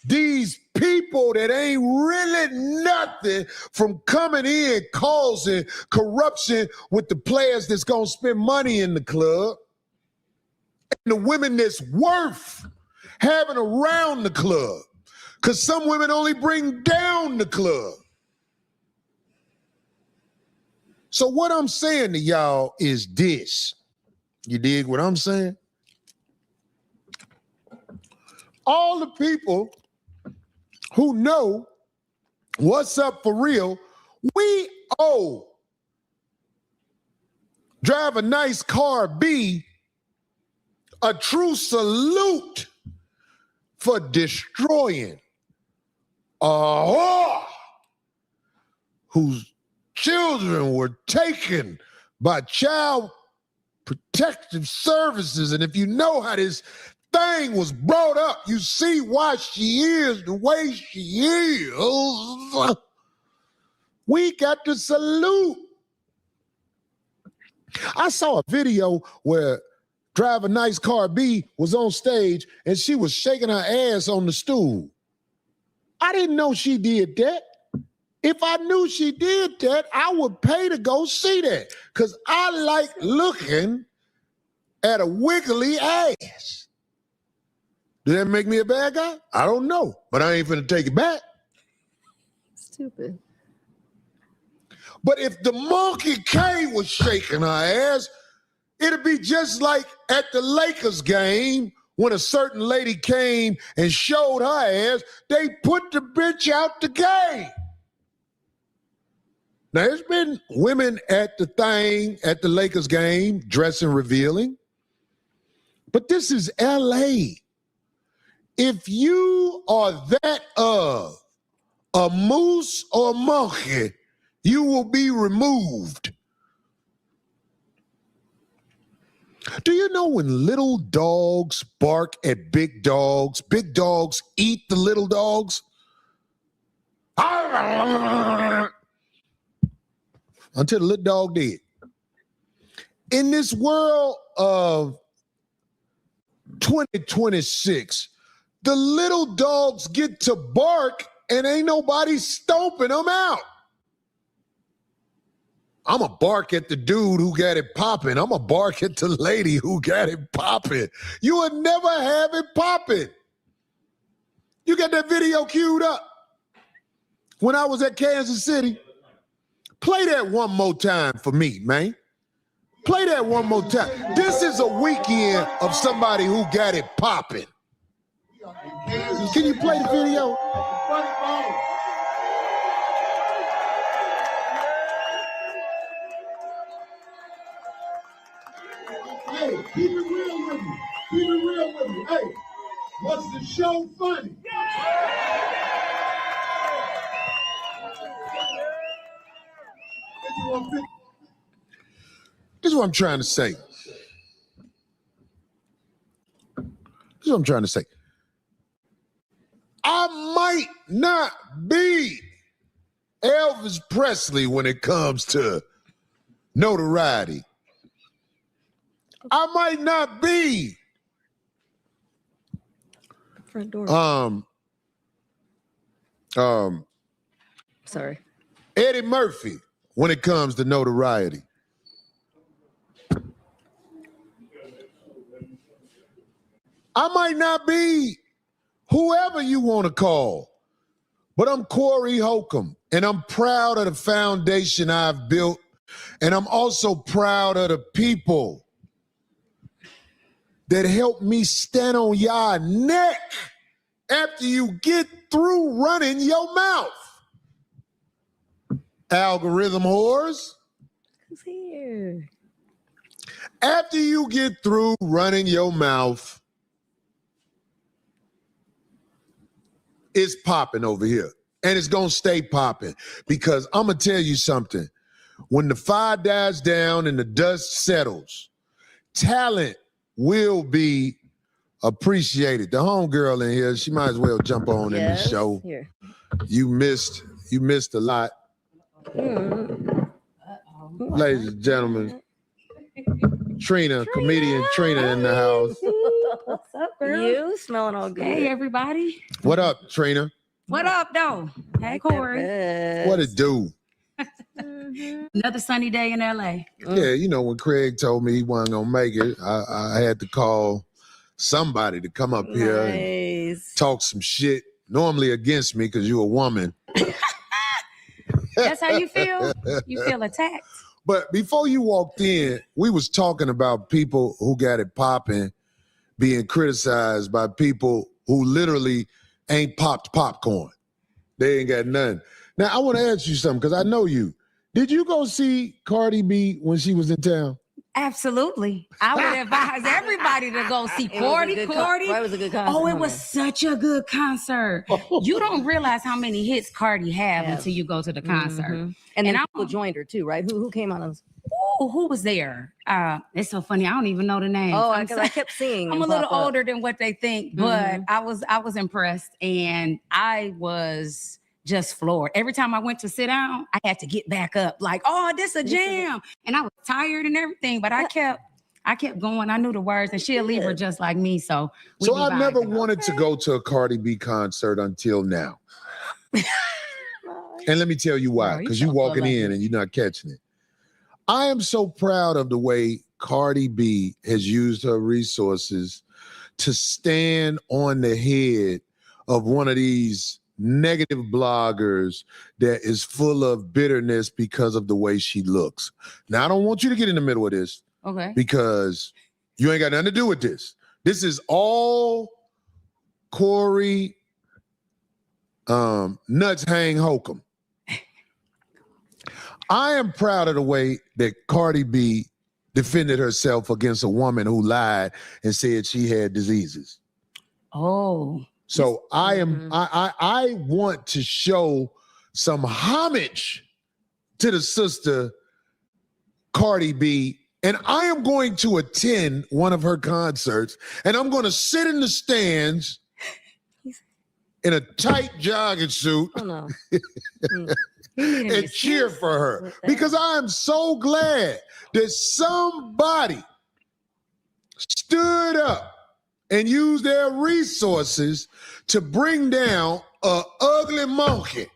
S2: these people that ain't really nothing from coming in causing corruption with the players that's gonna spend money in the club and the women that's worth having around the club. Because some women only bring down the club. So what I'm saying to y'all is this. You dig what I'm saying? All the people who know what's up for real, we owe drive a nice car B a true salute for destroying a whore whose children were taken by Child Protective Services. And if you know how this thing was brought up, you see why she is the way she is. We got to salute. I saw a video where Driver Nice Cardi B was on stage and she was shaking her ass on the stool. I didn't know she did that. If I knew she did that, I would pay to go see that because I like looking at a wiggly ass. Did that make me a bad guy? I don't know, but I ain't finna take it back.
S3: Stupid.
S2: But if the Monkey K was shaking her ass, it'd be just like at the Lakers game when a certain lady came and showed her ass, they put the bitch out the game. Now, there's been women at the thing, at the Lakers game, dressing revealing. But this is LA. If you are that of a moose or a monkey, you will be removed. Do you know when little dogs bark at big dogs eat the little dogs? Until the little dog dead. In this world of 2026, the little dogs get to bark and ain't nobody stomping them out. I'm a bark at the dude who got it popping. I'm a bark at the lady who got it popping. You would never have it popping. You got that video queued up. When I was at Kansas City, play that one more time for me, man. Play that one more time. This is a weekend of somebody who got it popping. Can you play the video?
S4: Hey, keep it real with me. Keep it real with me. Hey, was the show funny?
S2: This is what I'm trying to say. I might not be Elvis Presley when it comes to notoriety. I might not be
S3: Front door. Sorry.
S2: Eddie Murphy when it comes to notoriety. I might not be whoever you want to call, but I'm Cory Holcomb, and I'm proud of the foundation I've built, and I'm also proud of the people that helped me stand on y'all neck after you get through running your mouth. Algorithm whores.
S3: Who's here?
S2: After you get through running your mouth, it's popping over here. And it's going to stay popping because I'm going to tell you something. When the fire dies down and the dust settles, talent will be appreciated. The homegirl in here, she might as well jump on in the show.
S3: Here.
S2: You missed a lot. Ladies and gentlemen, Trina, comedian Trina in the house.
S5: What's up, girl?
S3: You smelling all good.
S5: Hey, everybody.
S2: What up, Trina?
S5: What up, though? Hey, Cory.
S2: What it do?
S5: Another sunny day in LA.
S2: Yeah, you know, when Craig told me he wasn't gonna make it, I had to call somebody to come up here and talk some shit. Normally against me because you're a woman.
S5: That's how you feel? You feel attacked?
S2: But before you walked in, we was talking about people who got it popping being criticized by people who literally ain't popped popcorn. They ain't got nothing. Now, I want to ask you something because I know you. Did you go see Cardi B when she was in town?
S5: Absolutely. I would advise everybody to go see Cory.
S3: Why was a good concert?
S5: Oh, it was such a good concert. You don't realize how many hits Cardi have until you go to the concert.
S3: And then people joined her too, right? Who came on?
S5: who was there? It's so funny. I don't even know the name.
S3: Oh, I kept seeing.
S5: I'm a little older than what they think, but
S3: Mm-hmm.
S5: I was impressed, and I was just floored. Every time I went to sit down, I had to get back up, like, oh, this a jam, and I was tired and everything, but I kept going. I knew the words, and she a Libra just like me, so we
S2: So
S5: be
S2: I've never
S5: vibing.
S2: wanted to go to a Cardi B concert until now. And let me tell you why,
S5: Bro, you
S2: because
S5: so
S2: you walking
S5: full of
S2: in
S5: it.
S2: and you're not catching it. I am so proud of the way Cardi B has used her resources to stand on the head of one of these negative bloggers that is full of bitterness because of the way she looks. Now, I don't want you to get in the middle of this
S5: Okay.
S2: because you ain't got nothing to do with this. This is all Cory Nuts Hang Holcomb. I am proud of the way that Cardi B defended herself against a woman who lied and said she had diseases.
S5: Oh,
S2: So I want to show some homage to the sister Cardi B, and I am going to attend one of her concerts, and I'm going to sit in the stands in a tight jogging suit.
S3: Oh no.
S2: And cheer for her, because I am so glad that somebody stood up and used their resources to bring down a ugly Monkey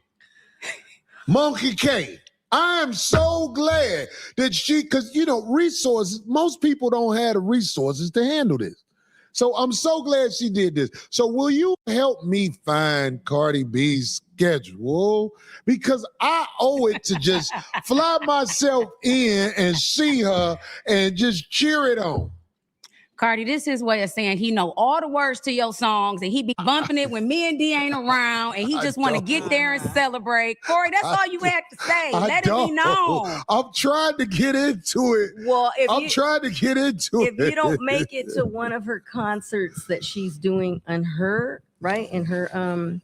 S2: K. I am so glad that because resources, most people don't have the resources to handle this. So I'm so glad she did this. So will you help me find Cardi B's schedule? Because I owe it to just fly myself in and see her and just cheer it on.
S5: Cardi, this is his way of saying he know all the words to your songs, and he be bumping it when me and D ain't around, and he just want to get there and celebrate. Cory, that's all you had to say. Let it be known.
S2: I'm trying to get into it.
S3: Well,
S2: I'm trying to get into it.
S3: If you don't make it to one of her concerts that she's doing on her, right, in her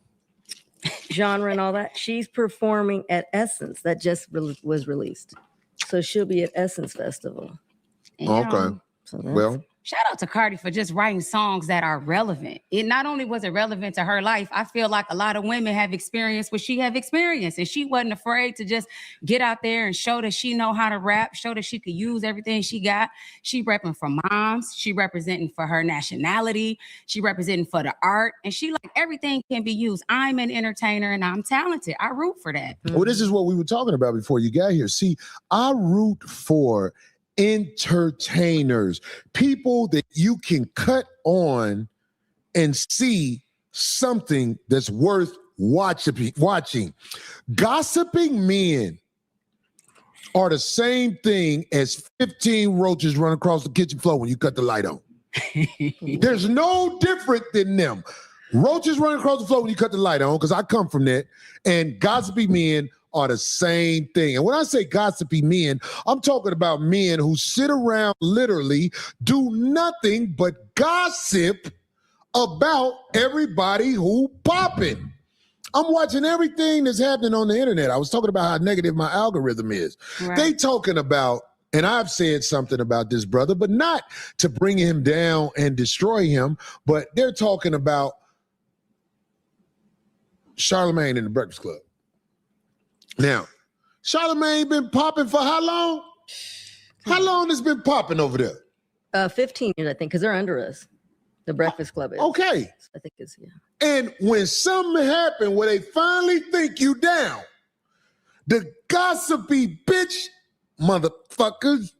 S3: genre and all that, she's performing at Essence that just was released. So she'll be at Essence Festival.
S2: Okay.
S3: So
S2: well,
S5: shout out to Cardi for just writing songs that are relevant. It not only was it relevant to her life, I feel like a lot of women have experienced what she have experienced, and she wasn't afraid to just get out there and show that she know how to rap, show that she could use everything she got. She repping for moms, she representing for her nationality, she representing for the art, and she like everything can be used. I'm an entertainer and I'm talented. I root for that.
S2: Well, this is what we were talking about before you got here. See, I root for entertainers, people that you can cut on and see something that's worth watching. Gossiping men are the same thing as 15 roaches run across the kitchen floor when you cut the light on. There's no different than them. Roaches run across the floor when you cut the light on, because I come from that, and gossipy men are the same thing. And when I say gossipy men, I'm talking about men who sit around literally do nothing but gossip about everybody who popping. I'm watching everything that's happening on the internet. I was talking about how negative my algorithm is. Right. They talking about, and I've said something about this brother, but not to bring him down and destroy him, but they're talking about Charlamagne in the Breakfast Club. Now, Charlamagne been popping for how long? How long has been popping over there?
S3: 15 years, I think, because they're under us. The Breakfast Club is.
S2: Okay.
S3: I think it's, yeah.
S2: And when something happened where they finally think you down, the gossipy bitch motherfuckers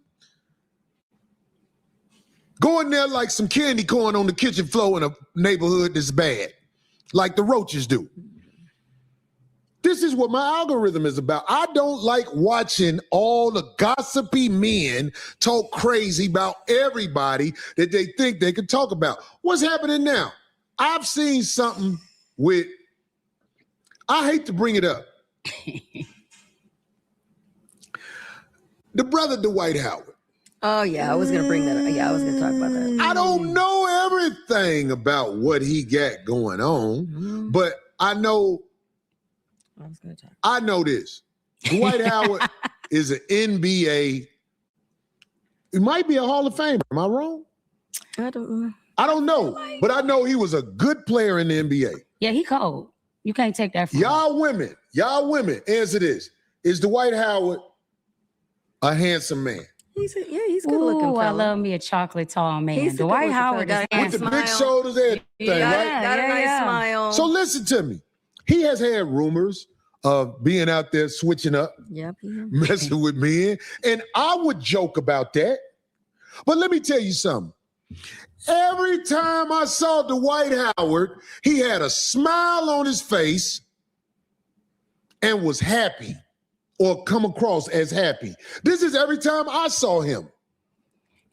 S2: go in there like some candy corn on the kitchen floor in a neighborhood that's bad, like the roaches do. This is what my algorithm is about. I don't like watching all the gossipy men talk crazy about everybody that they think they can talk about. What's happening now? I've seen something with, I hate to bring it up. The brother Dwight Howard.
S3: Oh, yeah, I was going to bring that up. Yeah, I was going to talk about that.
S2: I don't know everything about what he got going on, but I know this. Dwight Howard is an NBA He might be a Hall of Famer. Am I wrong?
S3: I don't know.
S2: I don't know, but I know he was a good player in the NBA.
S5: Yeah, he cold. You can't take that from him.
S2: Y'all women, answer this. Is Dwight Howard a handsome man?
S3: He's good looking.
S5: Ooh, I love me a chocolate tall man.
S3: He's a
S5: Dwight
S3: good-looking
S5: Howard
S3: fella.
S5: is
S3: Got a
S2: With the
S5: handsome.
S2: big shoulders and everything, right?
S3: Got a nice smile.
S2: So listen to me. He has had rumors of being out there switching up,
S3: Yep.
S2: messing with men. And I would joke about that. But let me tell you something. Every time I saw Dwight Howard, he had a smile on his face and was happy or come across as happy. This is every time I saw him.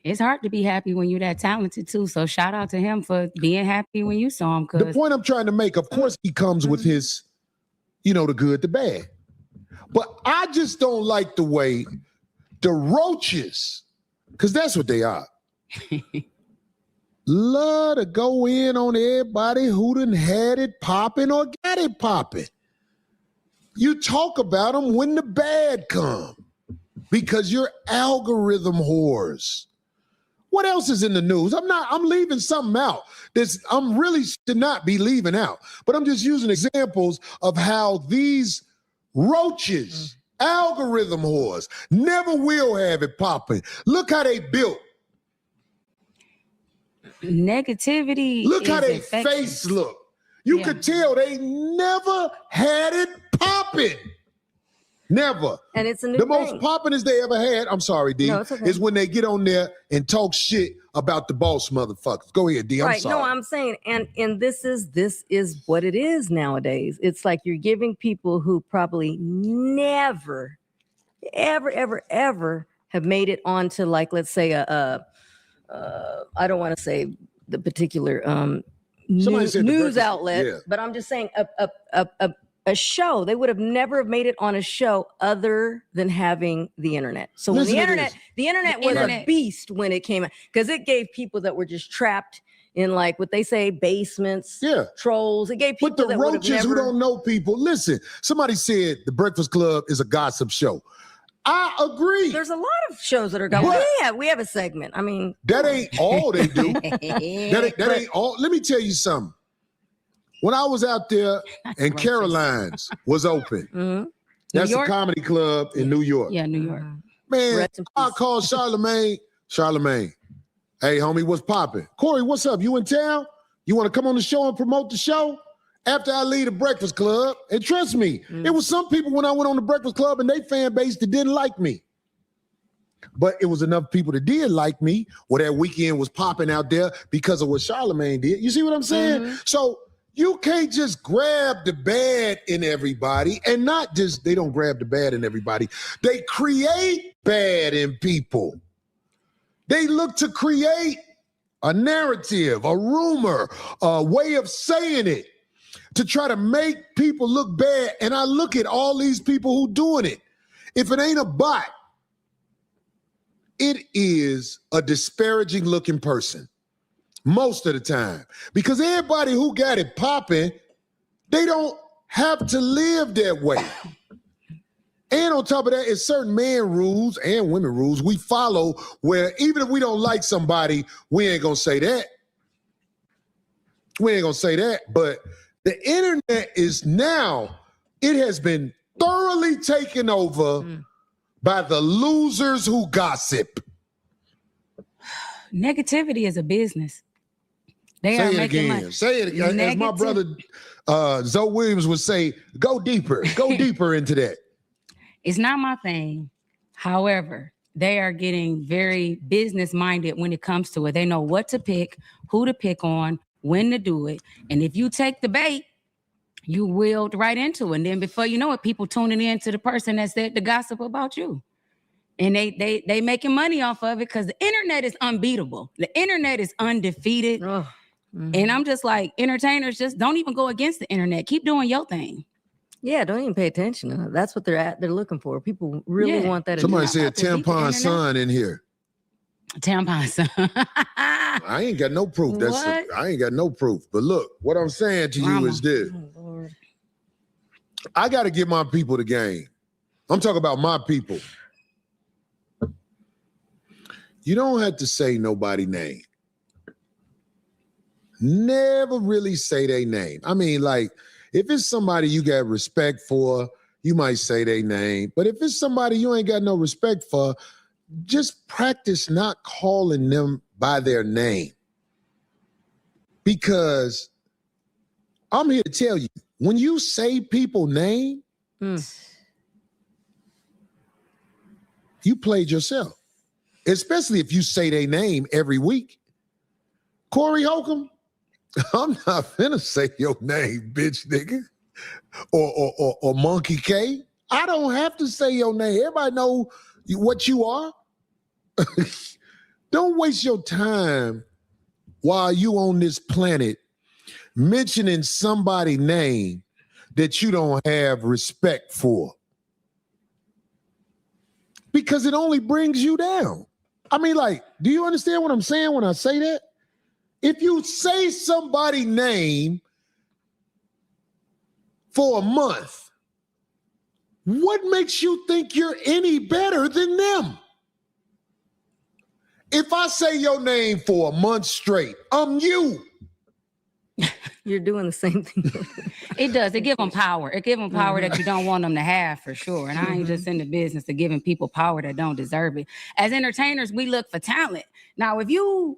S5: It's hard to be happy when you're that talented too. So shout out to him for being happy when you saw him.
S2: The point I'm trying to make, of course, he comes with his, the good, the bad. But I just don't like the way the roaches, because that's what they are, love to go in on everybody who done had it popping or got it popping. You talk about them when the bad come because you're algorithm whores. What else is in the news? I'm leaving something out. I'm really should not be leaving out, but I'm just using examples of how these roaches, algorithm whores, never will have it popping. Look how they built.
S5: Negativity.
S2: Look how they
S5: infectious.
S2: face look. You could tell they never had it popping. Never.
S3: And it's a new
S2: The
S3: thing.
S2: most poppin'est they ever had, I'm sorry, D,
S3: No, it's okay.
S2: is when they get on there and talk shit about the boss motherfuckers. Go ahead, D. I'm
S3: Right.
S2: sorry.
S3: No, I'm saying, and this is what it is nowadays. It's like you're giving people who probably never, ever have made it onto, like, let's say I don't want to say the particular
S2: Somebody said the
S3: news
S2: breakfast-
S3: outlet,
S2: yeah.
S3: but I'm just saying a show. They would have never made it on a show other than having the internet. So when
S2: Listen
S3: the
S2: to
S3: internet
S5: The
S3: was a
S5: internet.
S3: beast when it came out, because it gave people that were just trapped in, like, what they say, basements,
S2: Yeah.
S3: trolls. It gave people
S2: But the
S3: that would have
S2: roaches who
S3: never.
S2: don't know people, listen, somebody said the Breakfast Club is a gossip show. I agree.
S3: There's a lot of shows that are going.
S2: What?
S3: We have a segment. I mean,
S2: That ain't all they do. That ain't all. Let me tell you something. When I was out there and
S5: roaches.
S2: Caroline's was open,
S3: mhm.
S2: that's a
S5: York?
S2: comedy club in New York.
S5: Yeah, New York.
S2: Man,
S3: Rest in
S2: I
S3: peace.
S2: called Charlemagne. Hey, homie, what's popping? Corey, what's up? You in town? You want to come on the show and promote the show? After I leave the Breakfast Club, and trust me, it was some people when I went on the Breakfast Club and they fan base that didn't like me. But it was enough people that did like me, where that weekend was popping out there because of what Charlemagne did. You see what I'm saying? So you can't just grab the bad in everybody, and not just, they don't grab the bad in everybody. They create bad in people. They look to create a narrative, a rumor, a way of saying it to try to make people look bad. And I look at all these people who doing it. If it ain't a bot, it is a disparaging looking person most of the time, because everybody who got it popping, they don't have to live that way. And on top of that, it's certain man rules and women rules we follow, where even if we don't like somebody, we ain't gonna say that. We ain't gonna say that. But the internet is now, it has been thoroughly taken over by the losers who gossip.
S5: Negativity is a business. They
S2: Say
S5: are
S2: it
S5: making
S2: again.
S5: money.
S2: Say it again. As my brother Zoe Williams would say, go deeper. Go deeper into that.
S5: It's not my thing. However, they are getting very business minded when it comes to it. They know what to pick, who to pick on, when to do it. And if you take the bait, you willed right into it. And then before you know it, people tuning in to the person that said the gossip about you. And they making money off of it because the internet is unbeatable. The internet is undefeated.
S3: Oh,
S5: And I'm just like, entertainers, just don't even go against the internet. Keep doing your thing.
S3: yeah, don't even pay attention. That's what they're looking for. People really
S5: Yeah.
S3: want that.
S2: Somebody
S3: attention.
S2: said
S5: to beat the
S2: tampon
S5: internet.
S2: son in here.
S5: Tampon son.
S2: I ain't got no proof.
S5: What?
S2: I ain't got no proof. But look, what I'm saying to you
S5: Mama.
S2: is this.
S3: Oh, Lord.
S2: I got to give my people the game. I'm talking about my people. You don't have to say nobody's name. Never really say their name. I mean, like, if it's somebody you got respect for, you might say their name. But if it's somebody you ain't got no respect for, just practice not calling them by their name. Because I'm here to tell you, when you say people's name, you played yourself. Especially if you say their name every week. Cory Holcomb, I'm not finna say your name, bitch nigga. Or Monkey K. I don't have to say your name. Everybody know what you are. Don't waste your time while you on this planet mentioning somebody's name that you don't have respect for. Because it only brings you down. I mean, like, do you understand what I'm saying when I say that? If you say somebody's name for a month, what makes you think you're any better than them? If I say your name for a month straight, I'm you.
S3: You're doing the same thing.
S5: It does. It give them power. It give them power that you don't want them to have, for sure. And I ain't just in the business of giving people power that don't deserve it. As entertainers, we look for talent. Now, if you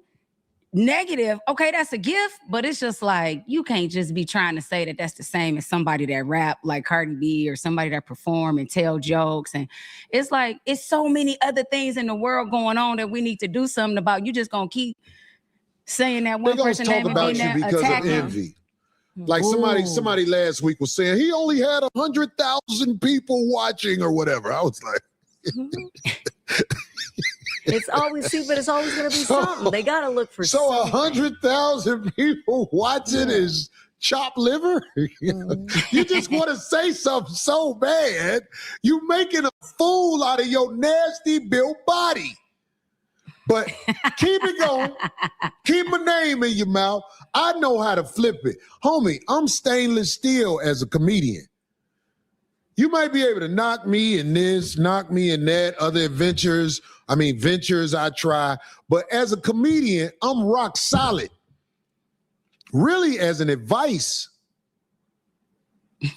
S5: negative, okay, that's a gift, but it's just like, you can't just be trying to say that that's the same as somebody that rap like Cardi B or somebody that perform and tell jokes. And it's like, it's so many other things in the world going on that we need to do something about. You just gonna keep saying that one person name and being there
S2: because
S5: attacking.
S2: of envy. Like somebody last week was saying he only had 100,000 people watching or whatever. I was like,
S3: It's always going to be something. They got to look for
S2: so
S3: something.
S2: 100,000 people watching is chopped liver. You just want to say something so bad. You making a fool out of your nasty built body. But keep it going. Keep my name in your mouth. I know how to flip it. Homie, I'm stainless steel as a comedian. You might be able to knock me in this, knock me in that, other ventures I try. But as a comedian, I'm rock solid. Really, as an advice,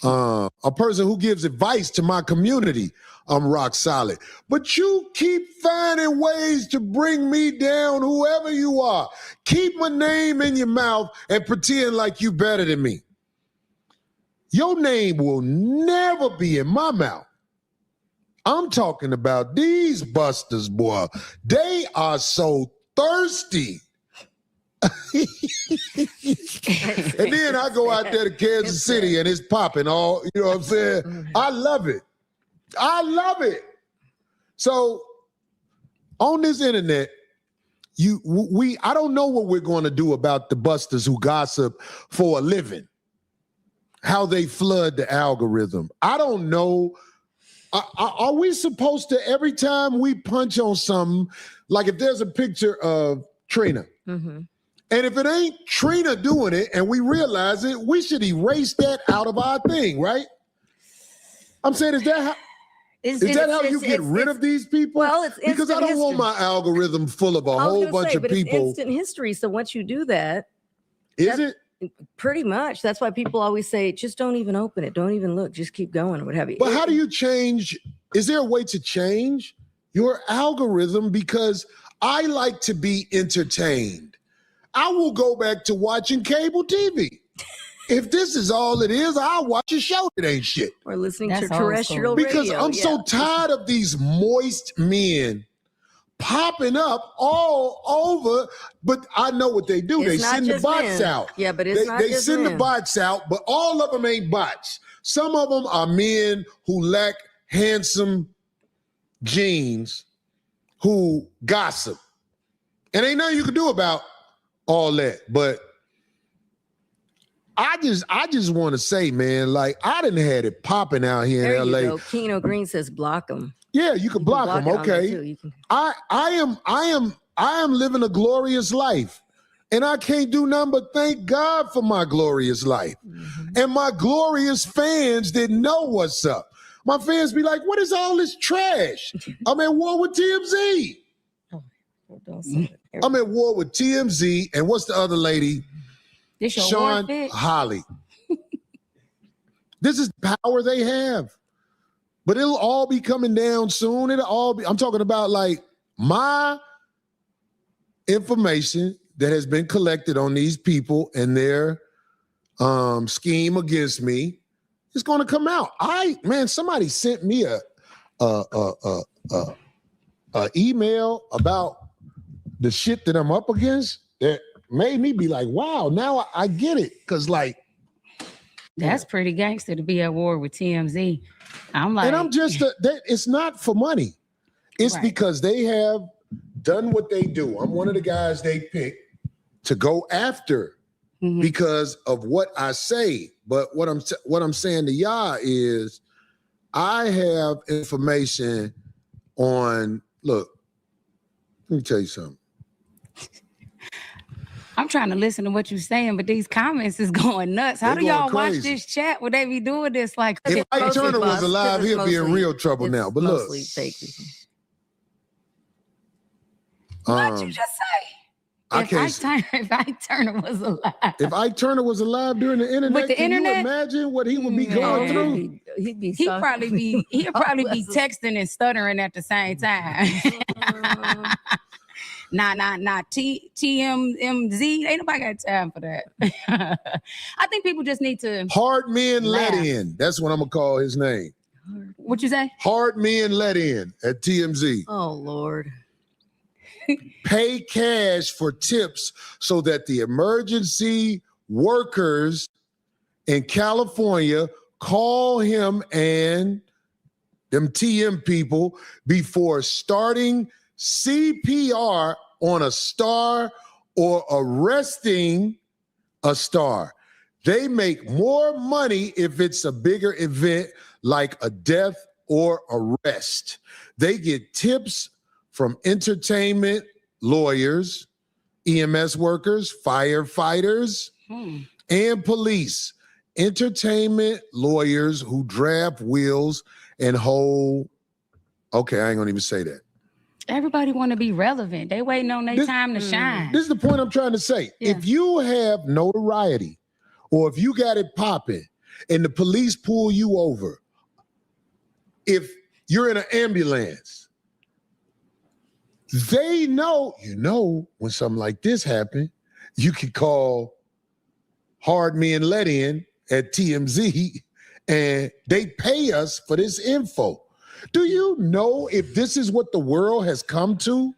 S2: a person who gives advice to my community, I'm rock solid. But you keep finding ways to bring me down, whoever you are. Keep my name in your mouth and pretend like you better than me. Your name will never be in my mouth. I'm talking about these busters, boy. They are so thirsty. And then I go out there to Kansas City and it's popping all, you know what I'm saying? I love it. I love it. So on this internet, I don't know what we're going to do about the busters who gossip for a living. How they flood the algorithm. I don't know. Are we supposed to, every time we punch on something, like if there's a picture of Trina, and if it ain't Trina doing it and we realize it, we should erase that out of our thing, right? I'm saying, is that how you get rid of these people?
S3: Well, it's
S2: because I don't want my algorithm full of a whole bunch of people.
S3: It's instant history. So once you do that,
S2: is it?
S3: Pretty much. That's why people always say, just don't even open it. Don't even look. Just keep going or what have you.
S2: But how do you change? Is there a way to change your algorithm? Because I like to be entertained. I will go back to watching cable TV. If this is all it is, I'll watch a show that ain't shit.
S3: Or listening to terrestrial radio.
S2: Because I'm so tired of these moist men popping up all over, but I know what they do. They send the bots out.
S3: Yeah, but it's not
S2: they
S3: just
S2: send
S3: men.
S2: the bots out, but all of them ain't bots. Some of them are men who lack handsome genes who gossip. And ain't nothing you can do about all that. But I just want to say, man, like I done had it popping out here
S3: there
S2: in LA.
S3: You go. Keno Green says block them.
S2: Yeah, you can block them. Okay. I am living a glorious life. And I can't do nothing but thank God for my glorious life. And my glorious fans didn't know what's up. My fans be like, what is all this trash? I'm at war with TMZ.
S3: Don't say it.
S2: I'm at war with TMZ and what's the other lady?
S5: This your
S2: Sean
S5: war fit?
S2: Holly. This is the power they have. But it'll all be coming down soon. It'll all be, I'm talking about like my information that has been collected on these people and their scheme against me is going to come out. Somebody sent me a email about the shit that I'm up against that made me be like, wow, now I get it. Cause like,
S5: That's pretty gangster to be at war with TMZ. I'm like,
S2: and I'm just, it's not for money. It's
S5: Right.
S2: because they have done what they do. I'm one of the guys they pick to go after
S5: Mhm.
S2: because of what I say. But what I'm saying to y'all is I have information on, look, let me tell you something.
S5: I'm trying to listen to what you're saying, but these comments is going nuts. How
S2: They
S5: do y'all
S2: going
S5: watch
S2: crazy.
S5: this chat? Would they be doing this? Like,
S2: If Ike
S3: mostly
S2: Turner was
S3: bots,
S2: alive,
S3: 'cause
S2: he'd
S3: it's
S2: be in
S3: mostly-
S2: real trouble
S3: it's
S2: now. But look,
S3: mostly fake people.
S5: what'd you just say?
S2: I
S5: If
S2: can't.
S5: If Ike Turner was alive.
S2: If Ike Turner was alive during the internet,
S5: With the
S2: can
S5: internet?
S2: you imagine what he would be
S5: Man.
S2: going
S5: Oh,
S2: through?
S3: He'd be
S5: He'd probably be
S3: Hopeless.
S5: texting and stuttering at the same time. Nah, TMZ. Ain't nobody got time for that. I think people just need to.
S2: Hard Men Let
S5: Laugh.
S2: In. That's what I'm gonna call his name.
S5: What you say?
S2: Hard Men Let In at TMZ.
S3: Oh Lord.
S2: Pay cash for tips so that the emergency workers in California call him and them TM people before starting CPR on a star or arresting a star. They make more money if it's a bigger event like a death or arrest. They get tips from entertainment lawyers, EMS workers, firefighters, and police. Entertainment lawyers who draft wills and hold. Okay, I ain't gonna even say that.
S5: Everybody want to be relevant. They waiting on their time to shine.
S2: This is the point I'm trying to say.
S5: Yeah.
S2: If you have notoriety or if you got it popping and the police pull you over, if you're in an ambulance, they know, when something like this happened, you could call Hard Men Let In at TMZ and they pay us for this info. Do you know if this is what the world has come to?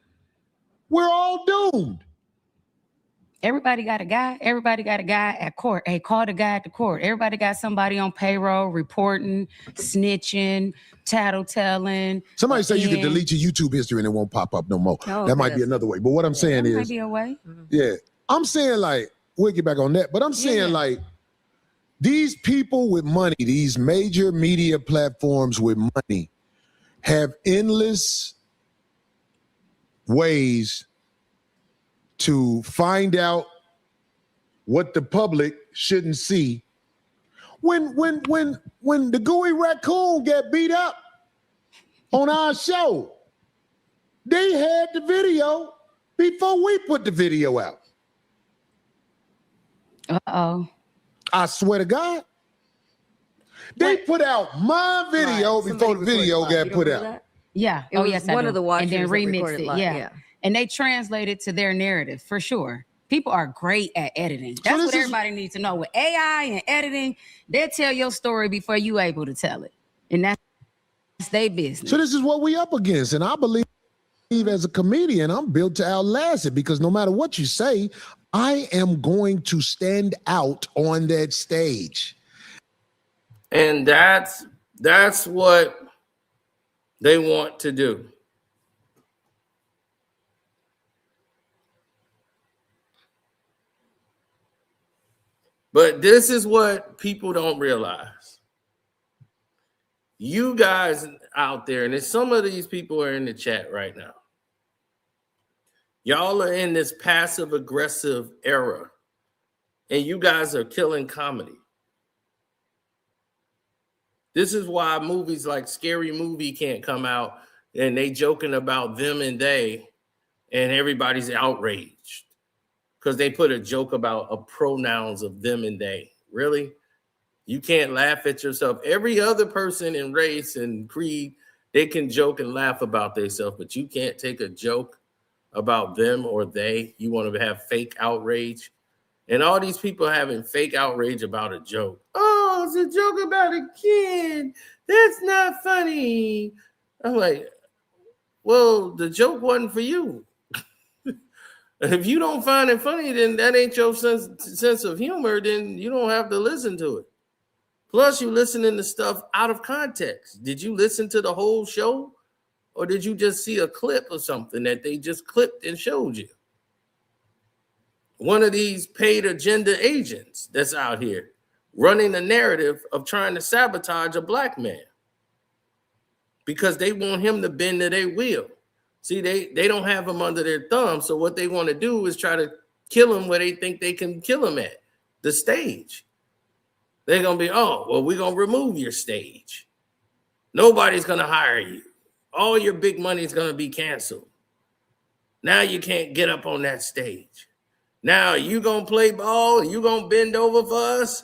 S2: We're all doomed.
S5: Everybody got a guy. Everybody got a guy at court. Hey, call the guy at the court. Everybody got somebody on payroll, reporting, snitching, tattletelling.
S2: Somebody say you can
S5: And-
S2: delete your YouTube history and it won't pop up no more.
S3: Oh,
S2: That might
S3: yes.
S2: be another way. But what I'm saying
S5: That might
S2: is,
S5: be a way.
S2: yeah, I'm saying like, we'll get back on that, but I'm saying
S5: Yeah.
S2: like, these people with money, these major media platforms with money have endless ways to find out what the public shouldn't see. When the gooey raccoon got beat up on our show, they had the video before we put the video out.
S5: Uh-oh.
S2: I swear to God. They put out my video
S3: Right.
S2: before the
S3: Somebody
S2: video
S3: recorded live.
S2: got
S3: You
S2: put
S3: don't
S2: out.
S3: remember that?
S5: Yeah.
S3: It
S5: Oh,
S3: was
S5: yes, I
S3: one
S5: do.
S3: of the watchers
S5: and then
S3: that
S5: remixed
S3: recorded
S5: it.
S3: live,
S5: Yeah.
S3: yeah.
S5: And they translated to their narrative for sure. People are great at editing. That's
S2: this
S5: what
S2: is-
S5: everybody needs to know. With AI and editing, they'll tell your story before you able to tell it. And that's their business.
S2: So this is what we up against. And I believe as a comedian, I'm built to outlast it because no matter what you say, I am going to stand out on that stage.
S1: And that's what they want to do. But this is what people don't realize. You guys out there, and some of these people are in the chat right now. Y'all are in this passive aggressive era, and you guys are killing comedy. This is why movies like Scary Movie can't come out, and they joking about them and they, and everybody's outraged because they put a joke about a pronouns of them and they. Really? You can't laugh at yourself. Every other person in race and creed, they can joke and laugh about themselves, but you can't take a joke about them or they. You want to have fake outrage. And all these people having fake outrage about a joke. Oh, it's a joke about a kid. That's not funny. I'm like, well, the joke wasn't for you. If you don't find it funny, then that ain't your sense of humor, then you don't have to listen to it. Plus, you listening to stuff out of context. Did you listen to the whole show? Or did you just see a clip of something that they just clipped and showed you? One of these paid agenda agents that's out here running the narrative of trying to sabotage a black man because they want him to bend to their will. See, they don't have him under their thumb. So what they want to do is try to kill him where they think they can kill him at, the stage. They're going to be, oh, well, we're going to remove your stage. Nobody's going to hire you. All your big money is going to be canceled. Now you can't get up on that stage. Now you going to play ball? You going to bend over for us?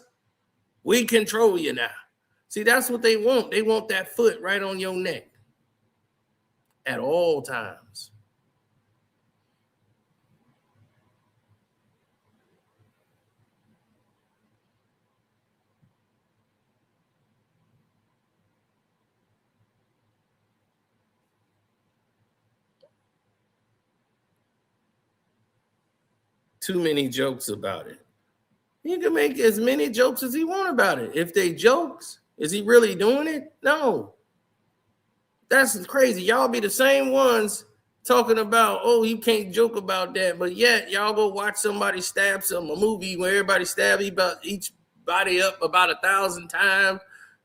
S1: We control you now. See, that's what they want. They want that foot right on your neck at all times. Too many jokes about it. He can make as many jokes as he want about it. If they jokes, is he really doing it? No. That's crazy. Y'all be the same ones talking about, oh, you can't joke about that, but yet y'all go watch somebody stab a movie where everybody stab each body up about 1,000 times,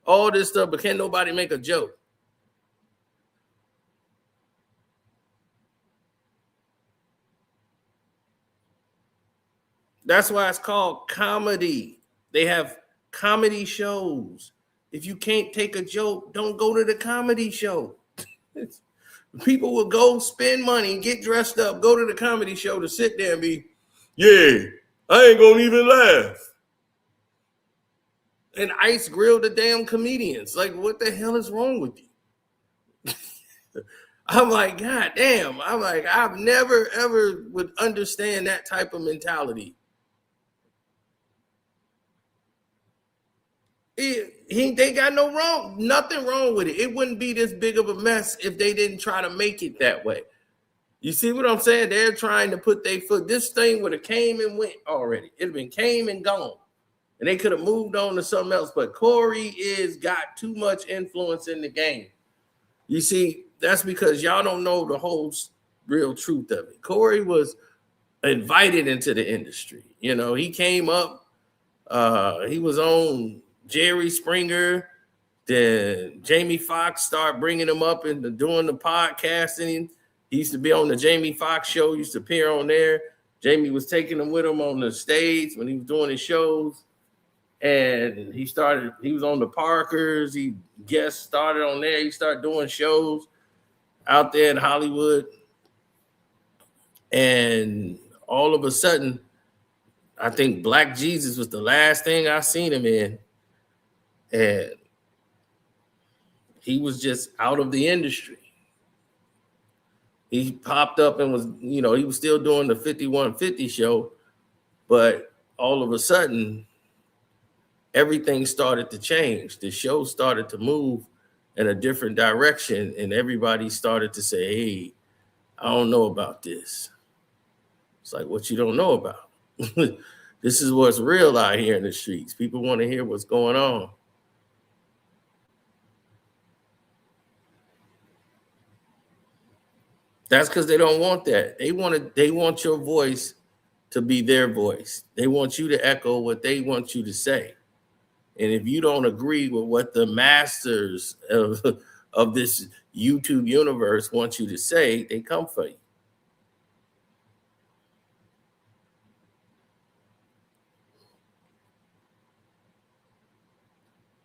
S1: all this stuff, but can't nobody make a joke. That's why it's called comedy. They have comedy shows. If you can't take a joke, don't go to the comedy show. People will go spend money, get dressed up, go to the comedy show to sit there and be, yeah, I ain't gonna even laugh. And ice grill the damn comedians. Like, what the hell is wrong with you? I'm like, God damn. I'm like, I've never, ever would understand that type of mentality. They got nothing wrong with it. It wouldn't be this big of a mess if they didn't try to make it that way. You see what I'm saying? They're trying to put their foot. This thing would have came and went already. It'd have been came and gone. And they could have moved on to something else. But Cory got too much influence in the game. You see, that's because y'all don't know the whole real truth of it. Cory was invited into the industry. You know, he came up. He was on Jerry Springer, then Jamie Foxx started bringing him up into doing the podcasting. He used to be on the Jamie Foxx show, used to appear on there. Jamie was taking him with him on the stage when he was doing his shows. And he was on the Parkers. He guest started on there. He started doing shows out there in Hollywood. And all of a sudden, I think Black Jesus was the last thing I seen him in. And he was just out of the industry. He popped up and was, he was still doing the 5150 show, but all of a sudden, everything started to change. The show started to move in a different direction, and everybody started to say, hey, I don't know about this. It's like, what you don't know about? This is what's real out here in the streets. People want to hear what's going on. That's because they don't want that. They want your voice to be their voice. They want you to echo what they want you to say. And if you don't agree with what the masters of this YouTube universe want you to say, they come for you.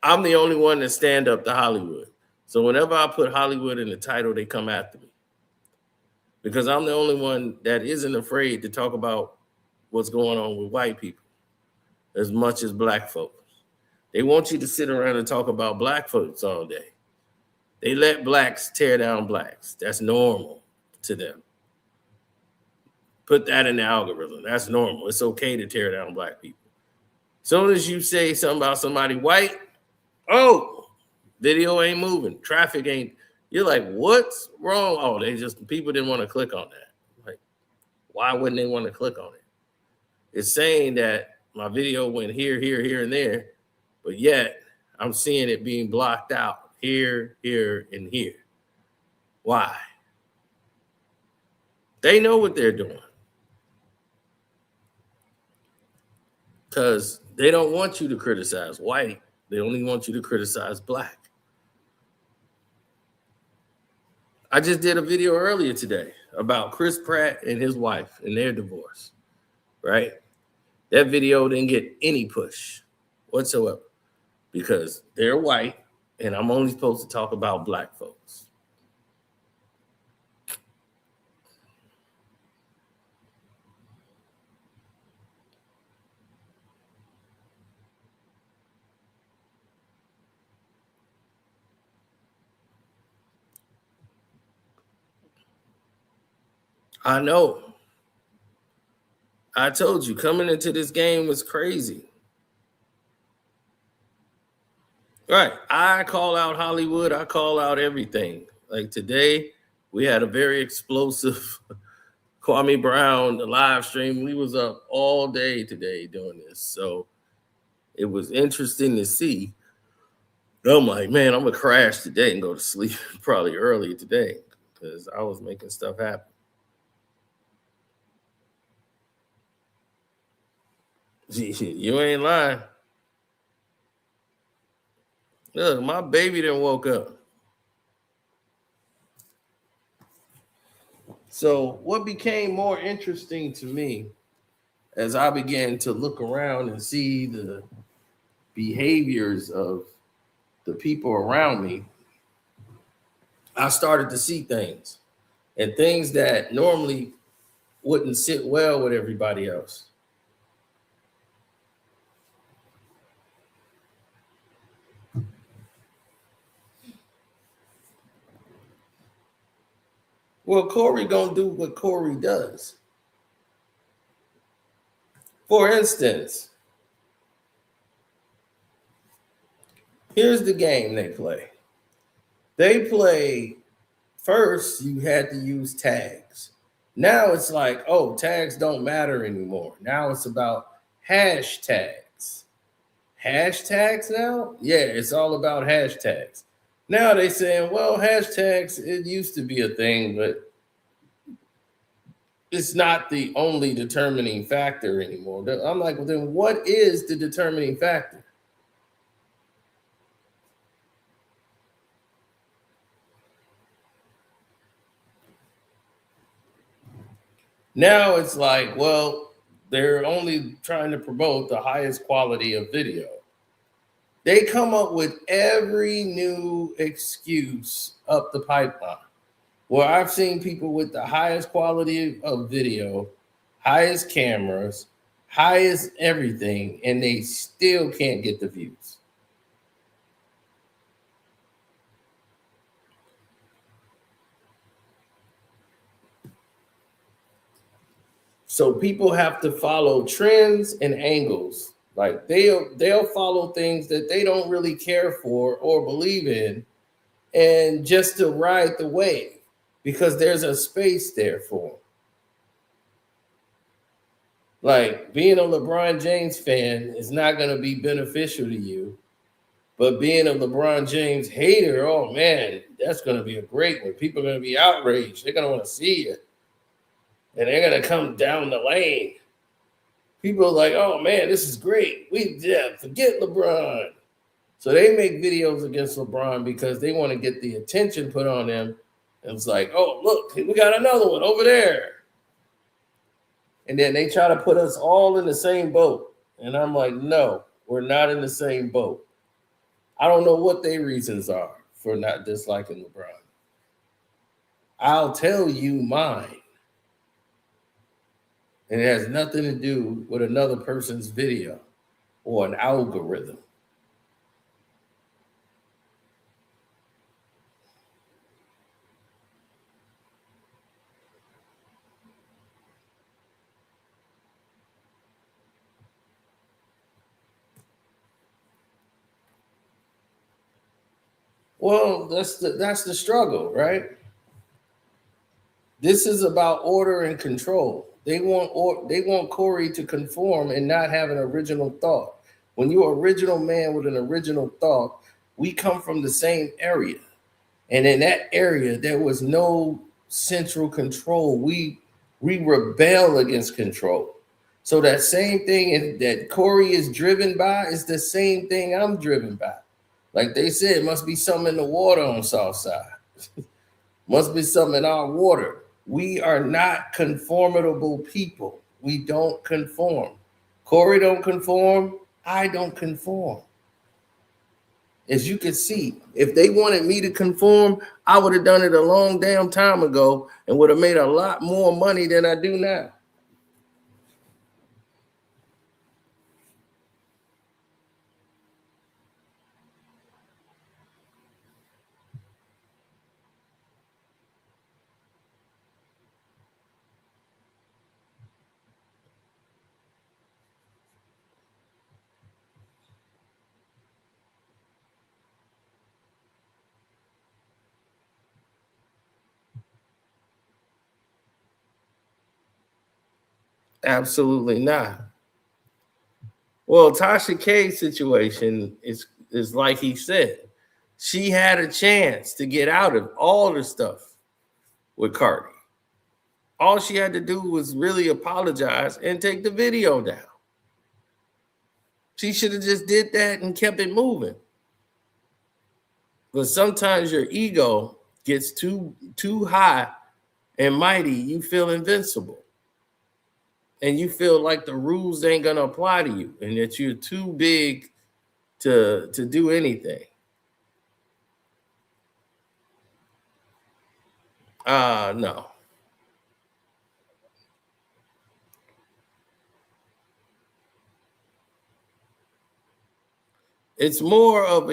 S1: I'm the only one that stand up to Hollywood. So whenever I put Hollywood in the title, they come after me. because I'm the only one that isn't afraid to talk about what's going on with white people as much as black folks. They want you to sit around and talk about black folks all day. They let blacks tear down blacks. That's normal to them. Put that in the algorithm. That's normal. It's okay to tear down black people. As soon as you say something about somebody white, oh, video ain't moving. Traffic ain't. You're like, what's wrong? Oh, people didn't want to click on that. Like, why wouldn't they want to click on it? It's saying that my video went here, here, here, and there, but yet I'm seeing it being blocked out here, here, and here. Why? They know what they're doing. Because they don't want you to criticize white. They only want you to criticize black. I just did a video earlier today about Chris Pratt and his wife and their divorce, right? That video didn't get any push whatsoever because they're white and I'm only supposed to talk about black folks. I know. I told you, coming into this game was crazy. Right. I call out Hollywood. I call out everything. Like today, we had a very explosive Kwame Brown live stream. We was up all day today doing this. So it was interesting to see. I'm like, man, I'm going to crash today and go to sleep probably early today because I was making stuff happen. You ain't lying. Look, my baby done woke up. So what became more interesting to me as I began to look around and see the behaviors of the people around me, I started to see things and things that normally wouldn't sit well with everybody else. Well, Cory gonna do what Cory does. For instance, here's the game they play. They play, first you had to use tags. Now it's like, oh, tags don't matter anymore. Now it's about hashtags. Hashtags now? Yeah, it's all about hashtags. Now they saying, well, hashtags, it used to be a thing, but it's not the only determining factor anymore. I'm like, well, then what is the determining factor? Now it's like, well, they're only trying to promote the highest quality of video. They come up with every new excuse up the pipeline. Well, I've seen people with the highest quality of video, highest cameras, highest everything, and they still can't get the views. So people have to follow trends and angles. Like they'll follow things that they don't really care for or believe in, and just to ride the wave because there's a space there for them. Like being a LeBron James fan is not going to be beneficial to you, but being a LeBron James hater, oh man, that's going to be a great one. People are going to be outraged. They're going to want to see it, and they're going to come down the lane. People are like, oh man, this is great. Forget LeBron. So they make videos against LeBron because they want to get the attention put on them. And it's like, oh, look, we got another one over there. And then they try to put us all in the same boat. And I'm like, no, we're not in the same boat. I don't know what their reasons are for not disliking LeBron. I'll tell you mine. And it has nothing to do with another person's video or an algorithm. Well, that's the struggle, right? This is about order and control. They want Cory to conform and not have an original thought. When you're an original man with an original thought, we come from the same area. And in that area, there was no central control. We rebel against control. So that same thing that Cory is driven by is the same thing I'm driven by. Like they said, it must be something in the water on Southside. Must be something in our water. We are not conformable people. We don't conform. Cory don't conform. I don't conform. As you can see, if they wanted me to conform, I would have done it a long damn time ago and would have made a lot more money than I do now. Absolutely not. Well, Tasha K's situation is like he said. She had a chance to get out of all the stuff with Cardi. All she had to do was really apologize and take the video down. She should have just did that and kept it moving. But sometimes your ego gets too high and mighty, you feel invincible. And you feel like the rules ain't gonna apply to you and that you're too big to do anything. No. It's more of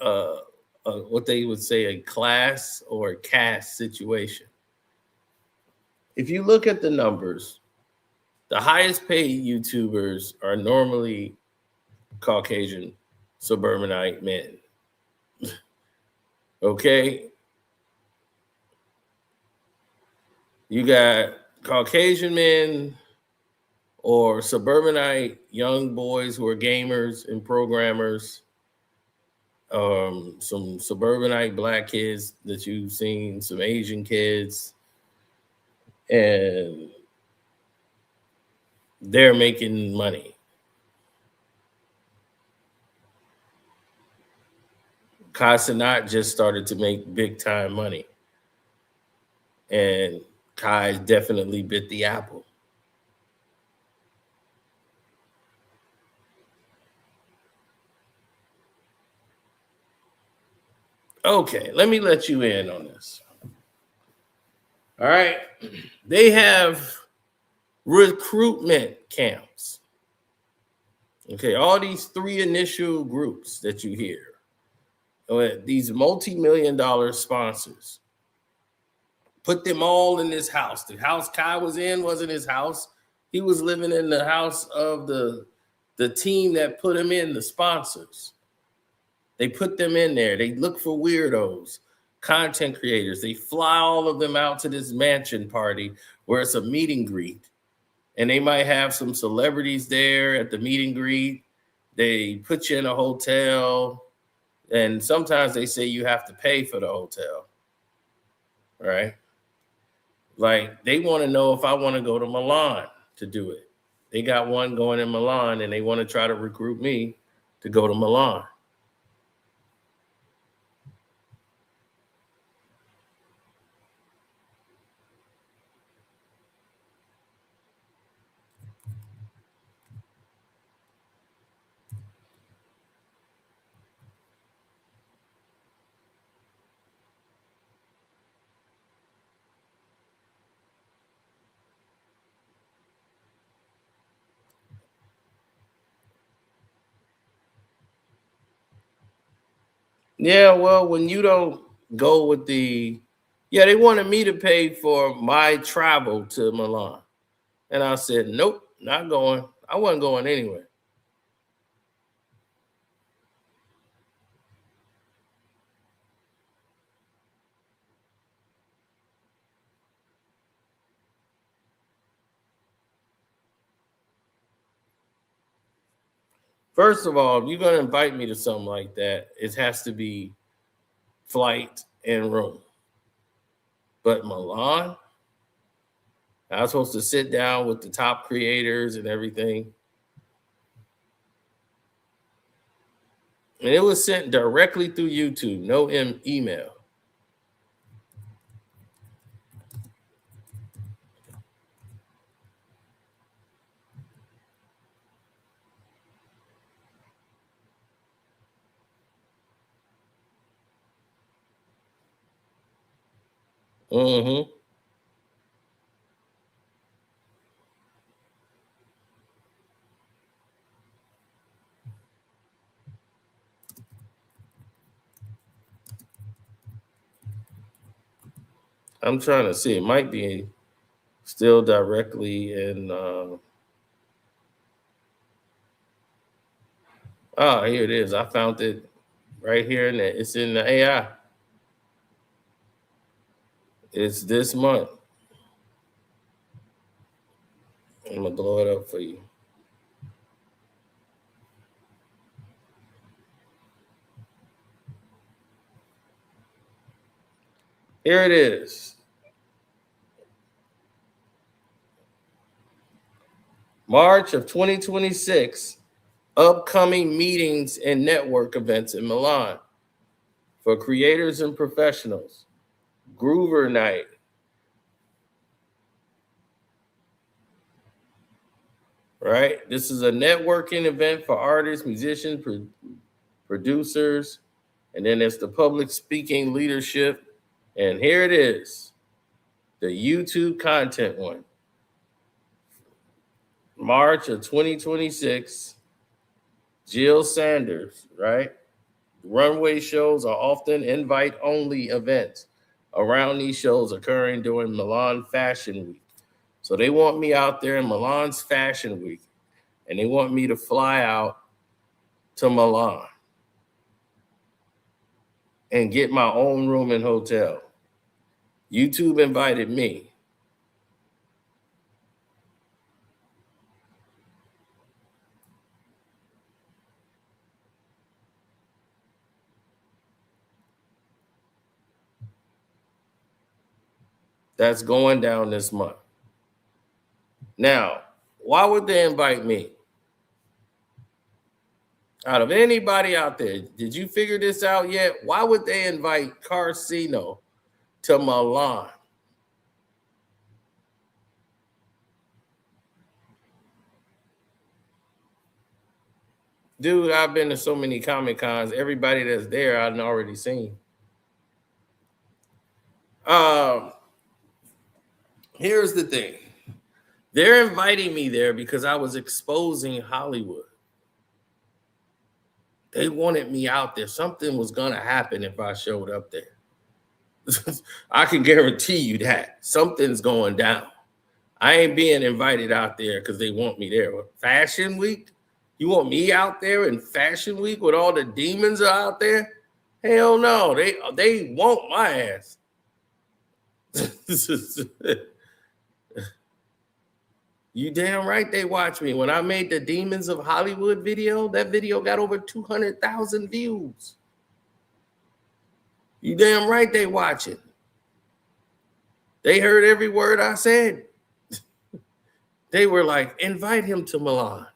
S1: uh, what they would say a class or a caste situation. If you look at the numbers, the highest paid YouTubers are normally Caucasian suburbanite men. Okay? You got Caucasian men or suburbanite young boys who are gamers and programmers, some suburbanite black kids that you've seen, some Asian kids, and they're making money. Kai Cenat just started to make big time money. And Kai definitely bit the apple. Okay, let me let you in on this. All right. They have recruitment camps. Okay, all these three initial groups that you hear, these multi-million-dollar sponsors, put them all in this house. The house Kai was in wasn't his house. He was living in the house of the team that put him in, the sponsors. They put them in there. They look for weirdos, content creators. They fly all of them out to this mansion party where it's a meet and greet. And they might have some celebrities there at the meet and greet. They put you in a hotel. And sometimes they say you have to pay for the hotel. Right? Like they want to know if I want to go to Milan to do it. They got one going in Milan and they want to try to recruit me to go to Milan. Yeah, well, when you don't go with they wanted me to pay for my travel to Milan. And I said, nope, not going. I wasn't going anywhere. First of all, if you're going to invite me to something like that, it has to be flight and room. But Milan, I was supposed to sit down with the top creators and everything. And it was sent directly through YouTube, no email. Mm-hmm. I'm trying to see. It might be still directly in. Here it is. I found it right here, and it's in the AI. It's this month. I'm gonna blow it up for you. Here it is. March of 2026, upcoming meetings and network events in Milan for creators and professionals. Groover Night. Right? This is a networking event for artists, musicians, producers, and then there's the public speaking leadership. And here it is, the YouTube content one. March of 2026, Jill Sanders, right? Runway shows are often invite-only events around these shows occurring during Milan Fashion Week. So they want me out there in Milan's Fashion Week, and they want me to fly out to Milan and get my own room and hotel. YouTube invited me. That's going down this month. Now, why would they invite me? Out of anybody out there, did you figure this out yet? Why would they invite Carcino to Milan? Dude, I've been to so many Comic Cons. Everybody that's there, I've already seen. Here's the thing. They're inviting me there because I was exposing Hollywood. They wanted me out there. Something was going to happen if I showed up there. I can guarantee you that. Something's going down. I ain't being invited out there because they want me there. Fashion Week? You want me out there in Fashion Week with all the demons out there? Hell no. They want my ass. You damn right they watch me. When I made the Demons of Hollywood video, that video got over 200,000 views. You damn right they watch it. They heard every word I said. They were like, invite him to Milan.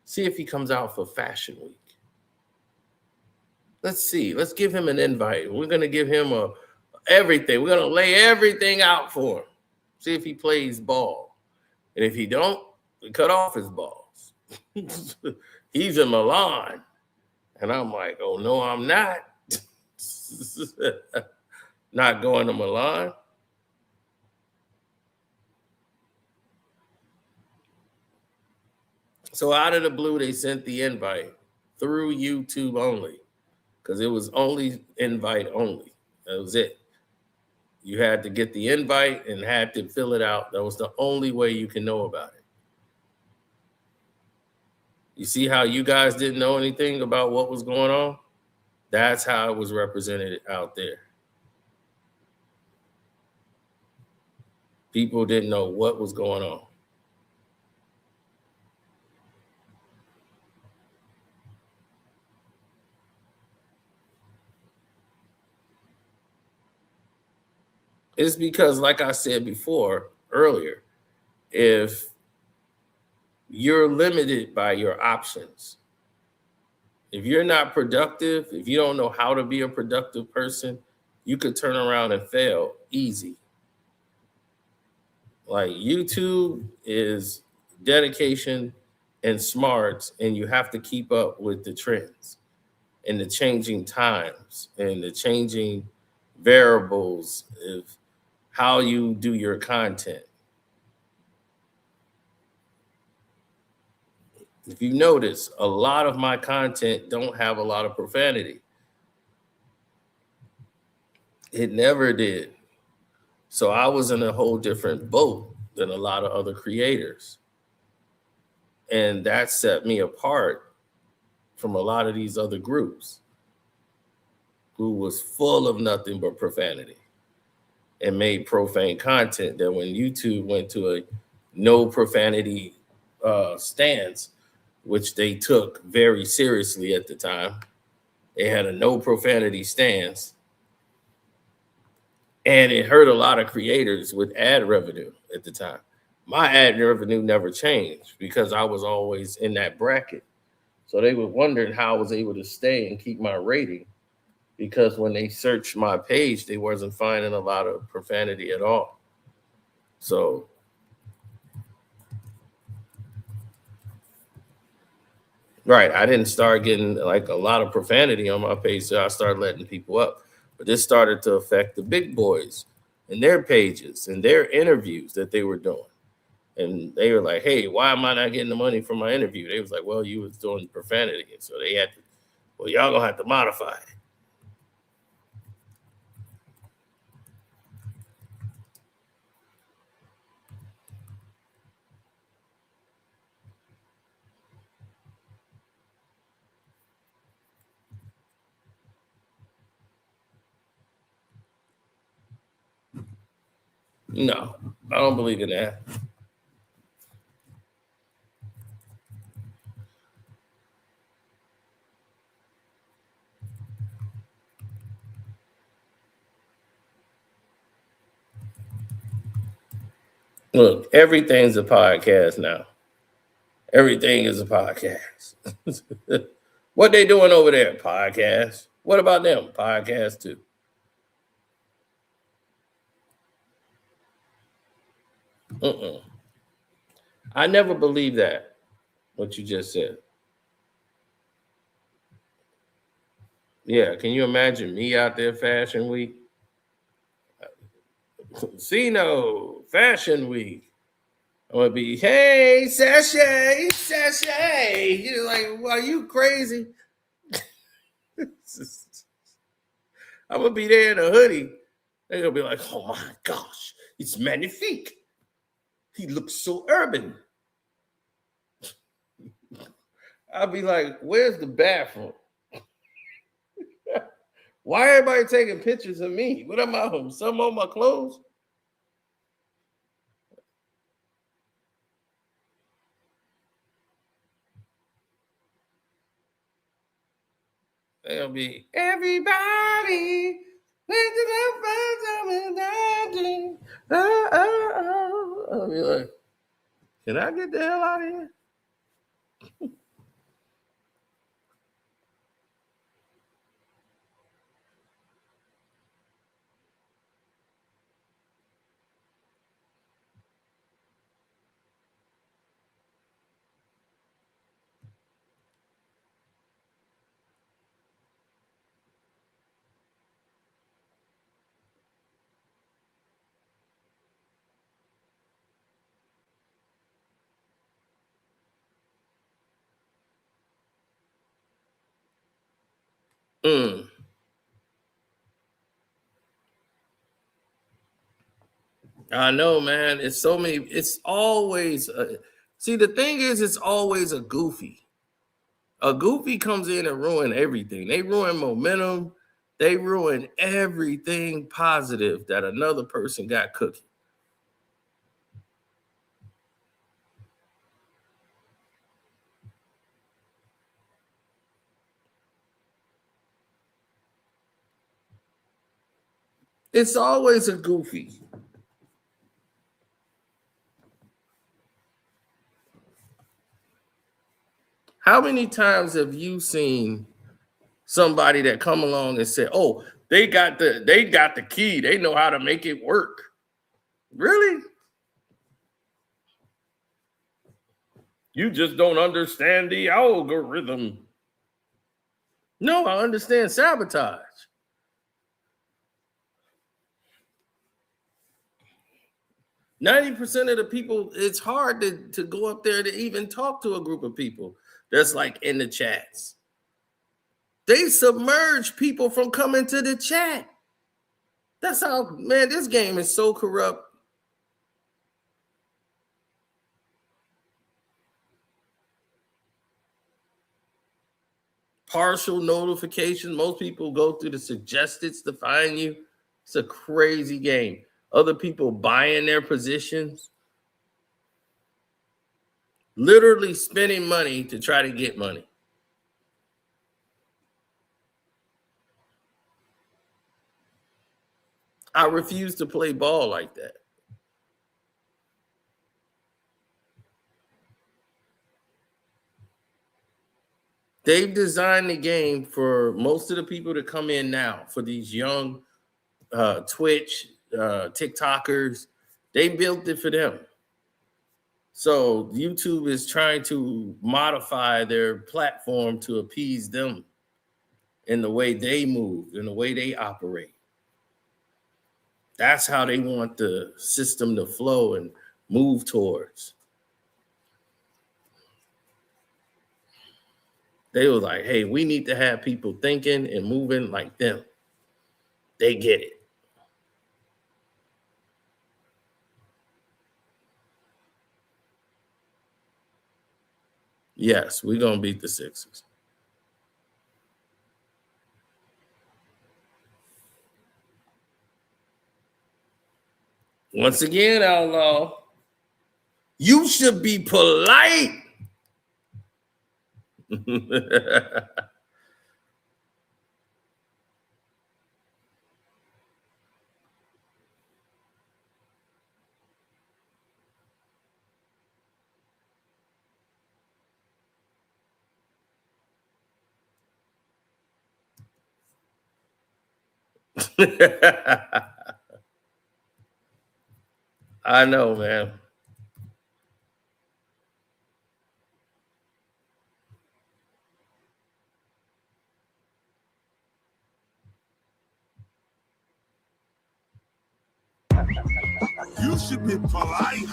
S1: See if he comes out for Fashion Week. Let's see. Let's give him an invite. We're going to give him everything. We're going to lay everything out for him. See if he plays ball. And if he don't, we cut off his balls. He's in Milan. And I'm like, oh, no, I'm not. Not going to Milan. So out of the blue, they sent the invite through YouTube only. because it was only invite only. That was it. You had to get the invite and had to fill it out. That was the only way you can know about it. You see how you guys didn't know anything about what was going on? That's how it was represented out there. People didn't know what was going on. It's because, like I said before, earlier, if you're limited by your options, if you're not productive, if you don't know how to be a productive person, you could turn around and fail easy. Like, YouTube is dedication and smarts, and you have to keep up with the trends and the changing times and the changing variables of how you do your content. If you notice, a lot of my content don't have a lot of profanity. It never did. So I was in a whole different boat than a lot of other creators. And that set me apart from a lot of these other groups who was full of nothing but profanity and made profane content that when YouTube went to a no profanity stance, which they took very seriously at the time, they had a no profanity stance, and it hurt a lot of creators with ad revenue at the time. My ad revenue never changed because I was always in that bracket. So they were wondering how I was able to stay and keep my rating, because when they searched my page, they wasn't finding a lot of profanity at all. So right, I didn't start getting like a lot of profanity on my page, so I started letting people up. But this started to affect the big boys and their pages and their interviews that they were doing. And they were like, hey, why am I not getting the money from my interview? They was like, well, you was doing profanity. And so they had to, well, y'all gonna have to modify it. No, I don't believe in that. Look, everything's a podcast now. Everything is a podcast. What they doing over there? Podcast. What about them? Podcast too. Mm-mm. I never believed that, what you just said. Yeah, can you imagine me out there Fashion Week? Casino, Fashion Week. I'm gonna be, hey, sachet, sachet. You're like, well, are you crazy? I'm gonna be there in a hoodie. They're gonna be like, oh my gosh, it's magnifique. He looks so urban. I'll be like, where's the bathroom? Why everybody taking pictures of me? What am I? Some on my clothes? They'll be everybody. I'll be like, can I get the hell out of here? I know, man. It's so many. It's always. See, the thing is, it's always a goofy. A goofy comes in and ruin everything. They ruin momentum. They ruin everything positive that another person got cooking. It's always a goofy. How many times have you seen somebody that come along and say, "Oh, they got the key. They know how to make it work"? Really? You just don't understand the algorithm. No, I understand sabotage. %90 of the people, it's hard to go up there to even talk to a group of people that's like in the chats. They submerge people from coming to the chat. That's how, man, this game is so corrupt. Partial notification. Most people go through the suggesteds to find you. It's a crazy game. Other people buying their positions. Literally spending money to try to get money. I refuse to play ball like that. They've designed the game for most of the people to come in now, for these young Twitch, TikTokers. They built it for them. So YouTube is trying to modify their platform to appease them in the way they move, in the way they operate. That's how they want the system to flow and move towards. They were like, hey, we need to have people thinking and moving like them. They get it. Yes, we're going to beat the Sixers. Once again, Outlaw, you should be polite. I know, man.
S4: You should be polite.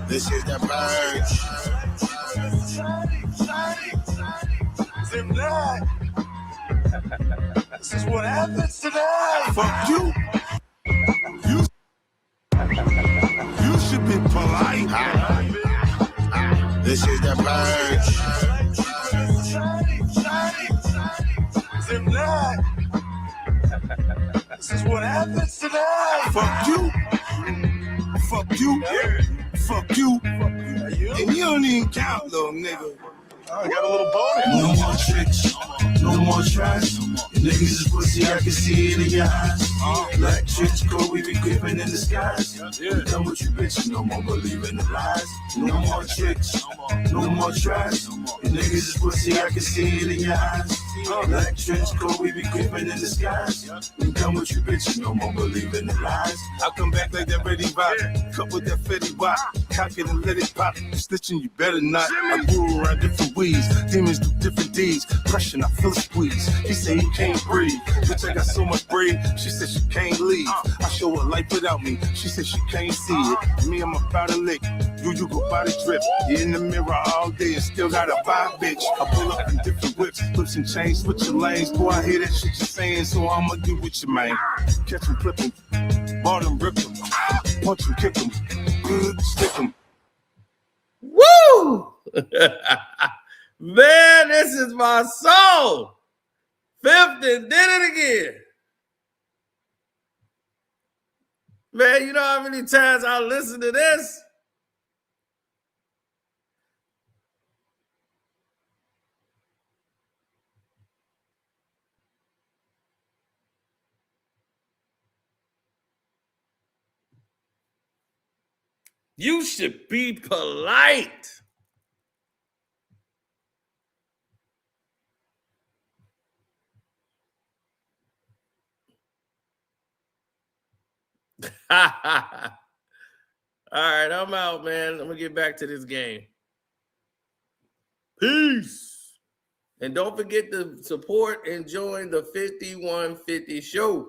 S4: This is the merge. Zip line. This is what happens today. Fuck you. You should be polite. This is the merge. Zip line. This is what happens today. Fuck you. Fuck you. Fuck you. And you don't even count, little nigga. I got a little bonus. No more tricks, no more tries. Niggas is pussy, I can see it in your eyes. Black chicks, Cory, we creeping in the skies. We done with you, bitch, no more believing the lies. No more tricks, no more tries. Niggas is pussy, I can see it in your eyes. Black chicks, Cory, we creeping in the skies. We done with you, bitch, no more believing the lies. I come back like that ready rock, cut with that fetty rock, cock it and let it pop. Snitching, you better not. I grew around different weeds, demons do different deeds. Crushing, I feel a squeeze. He say he can't breathe. Bitch, I got so much bread. She said she can't leave. I show her life without me. She said she can't see it. Me, I'm about to lick. you go body drip. You in the mirror all day and still got a vibe, bitch. I pull up in different whips, flips and chains, switch your lanes. Boy, I hear that shit you're saying, so I'ma do with you, man. Catch him, flip him, bought him, rip him, punch him, kick him, good, stick him.
S1: Woo! Man, this is my song. 50 did it again. Man, you know how many times I listen to this? You should be polite. All right, I'm out, man. I'm gonna get back to this game. Peace. And don't forget to support and join the 5150 show.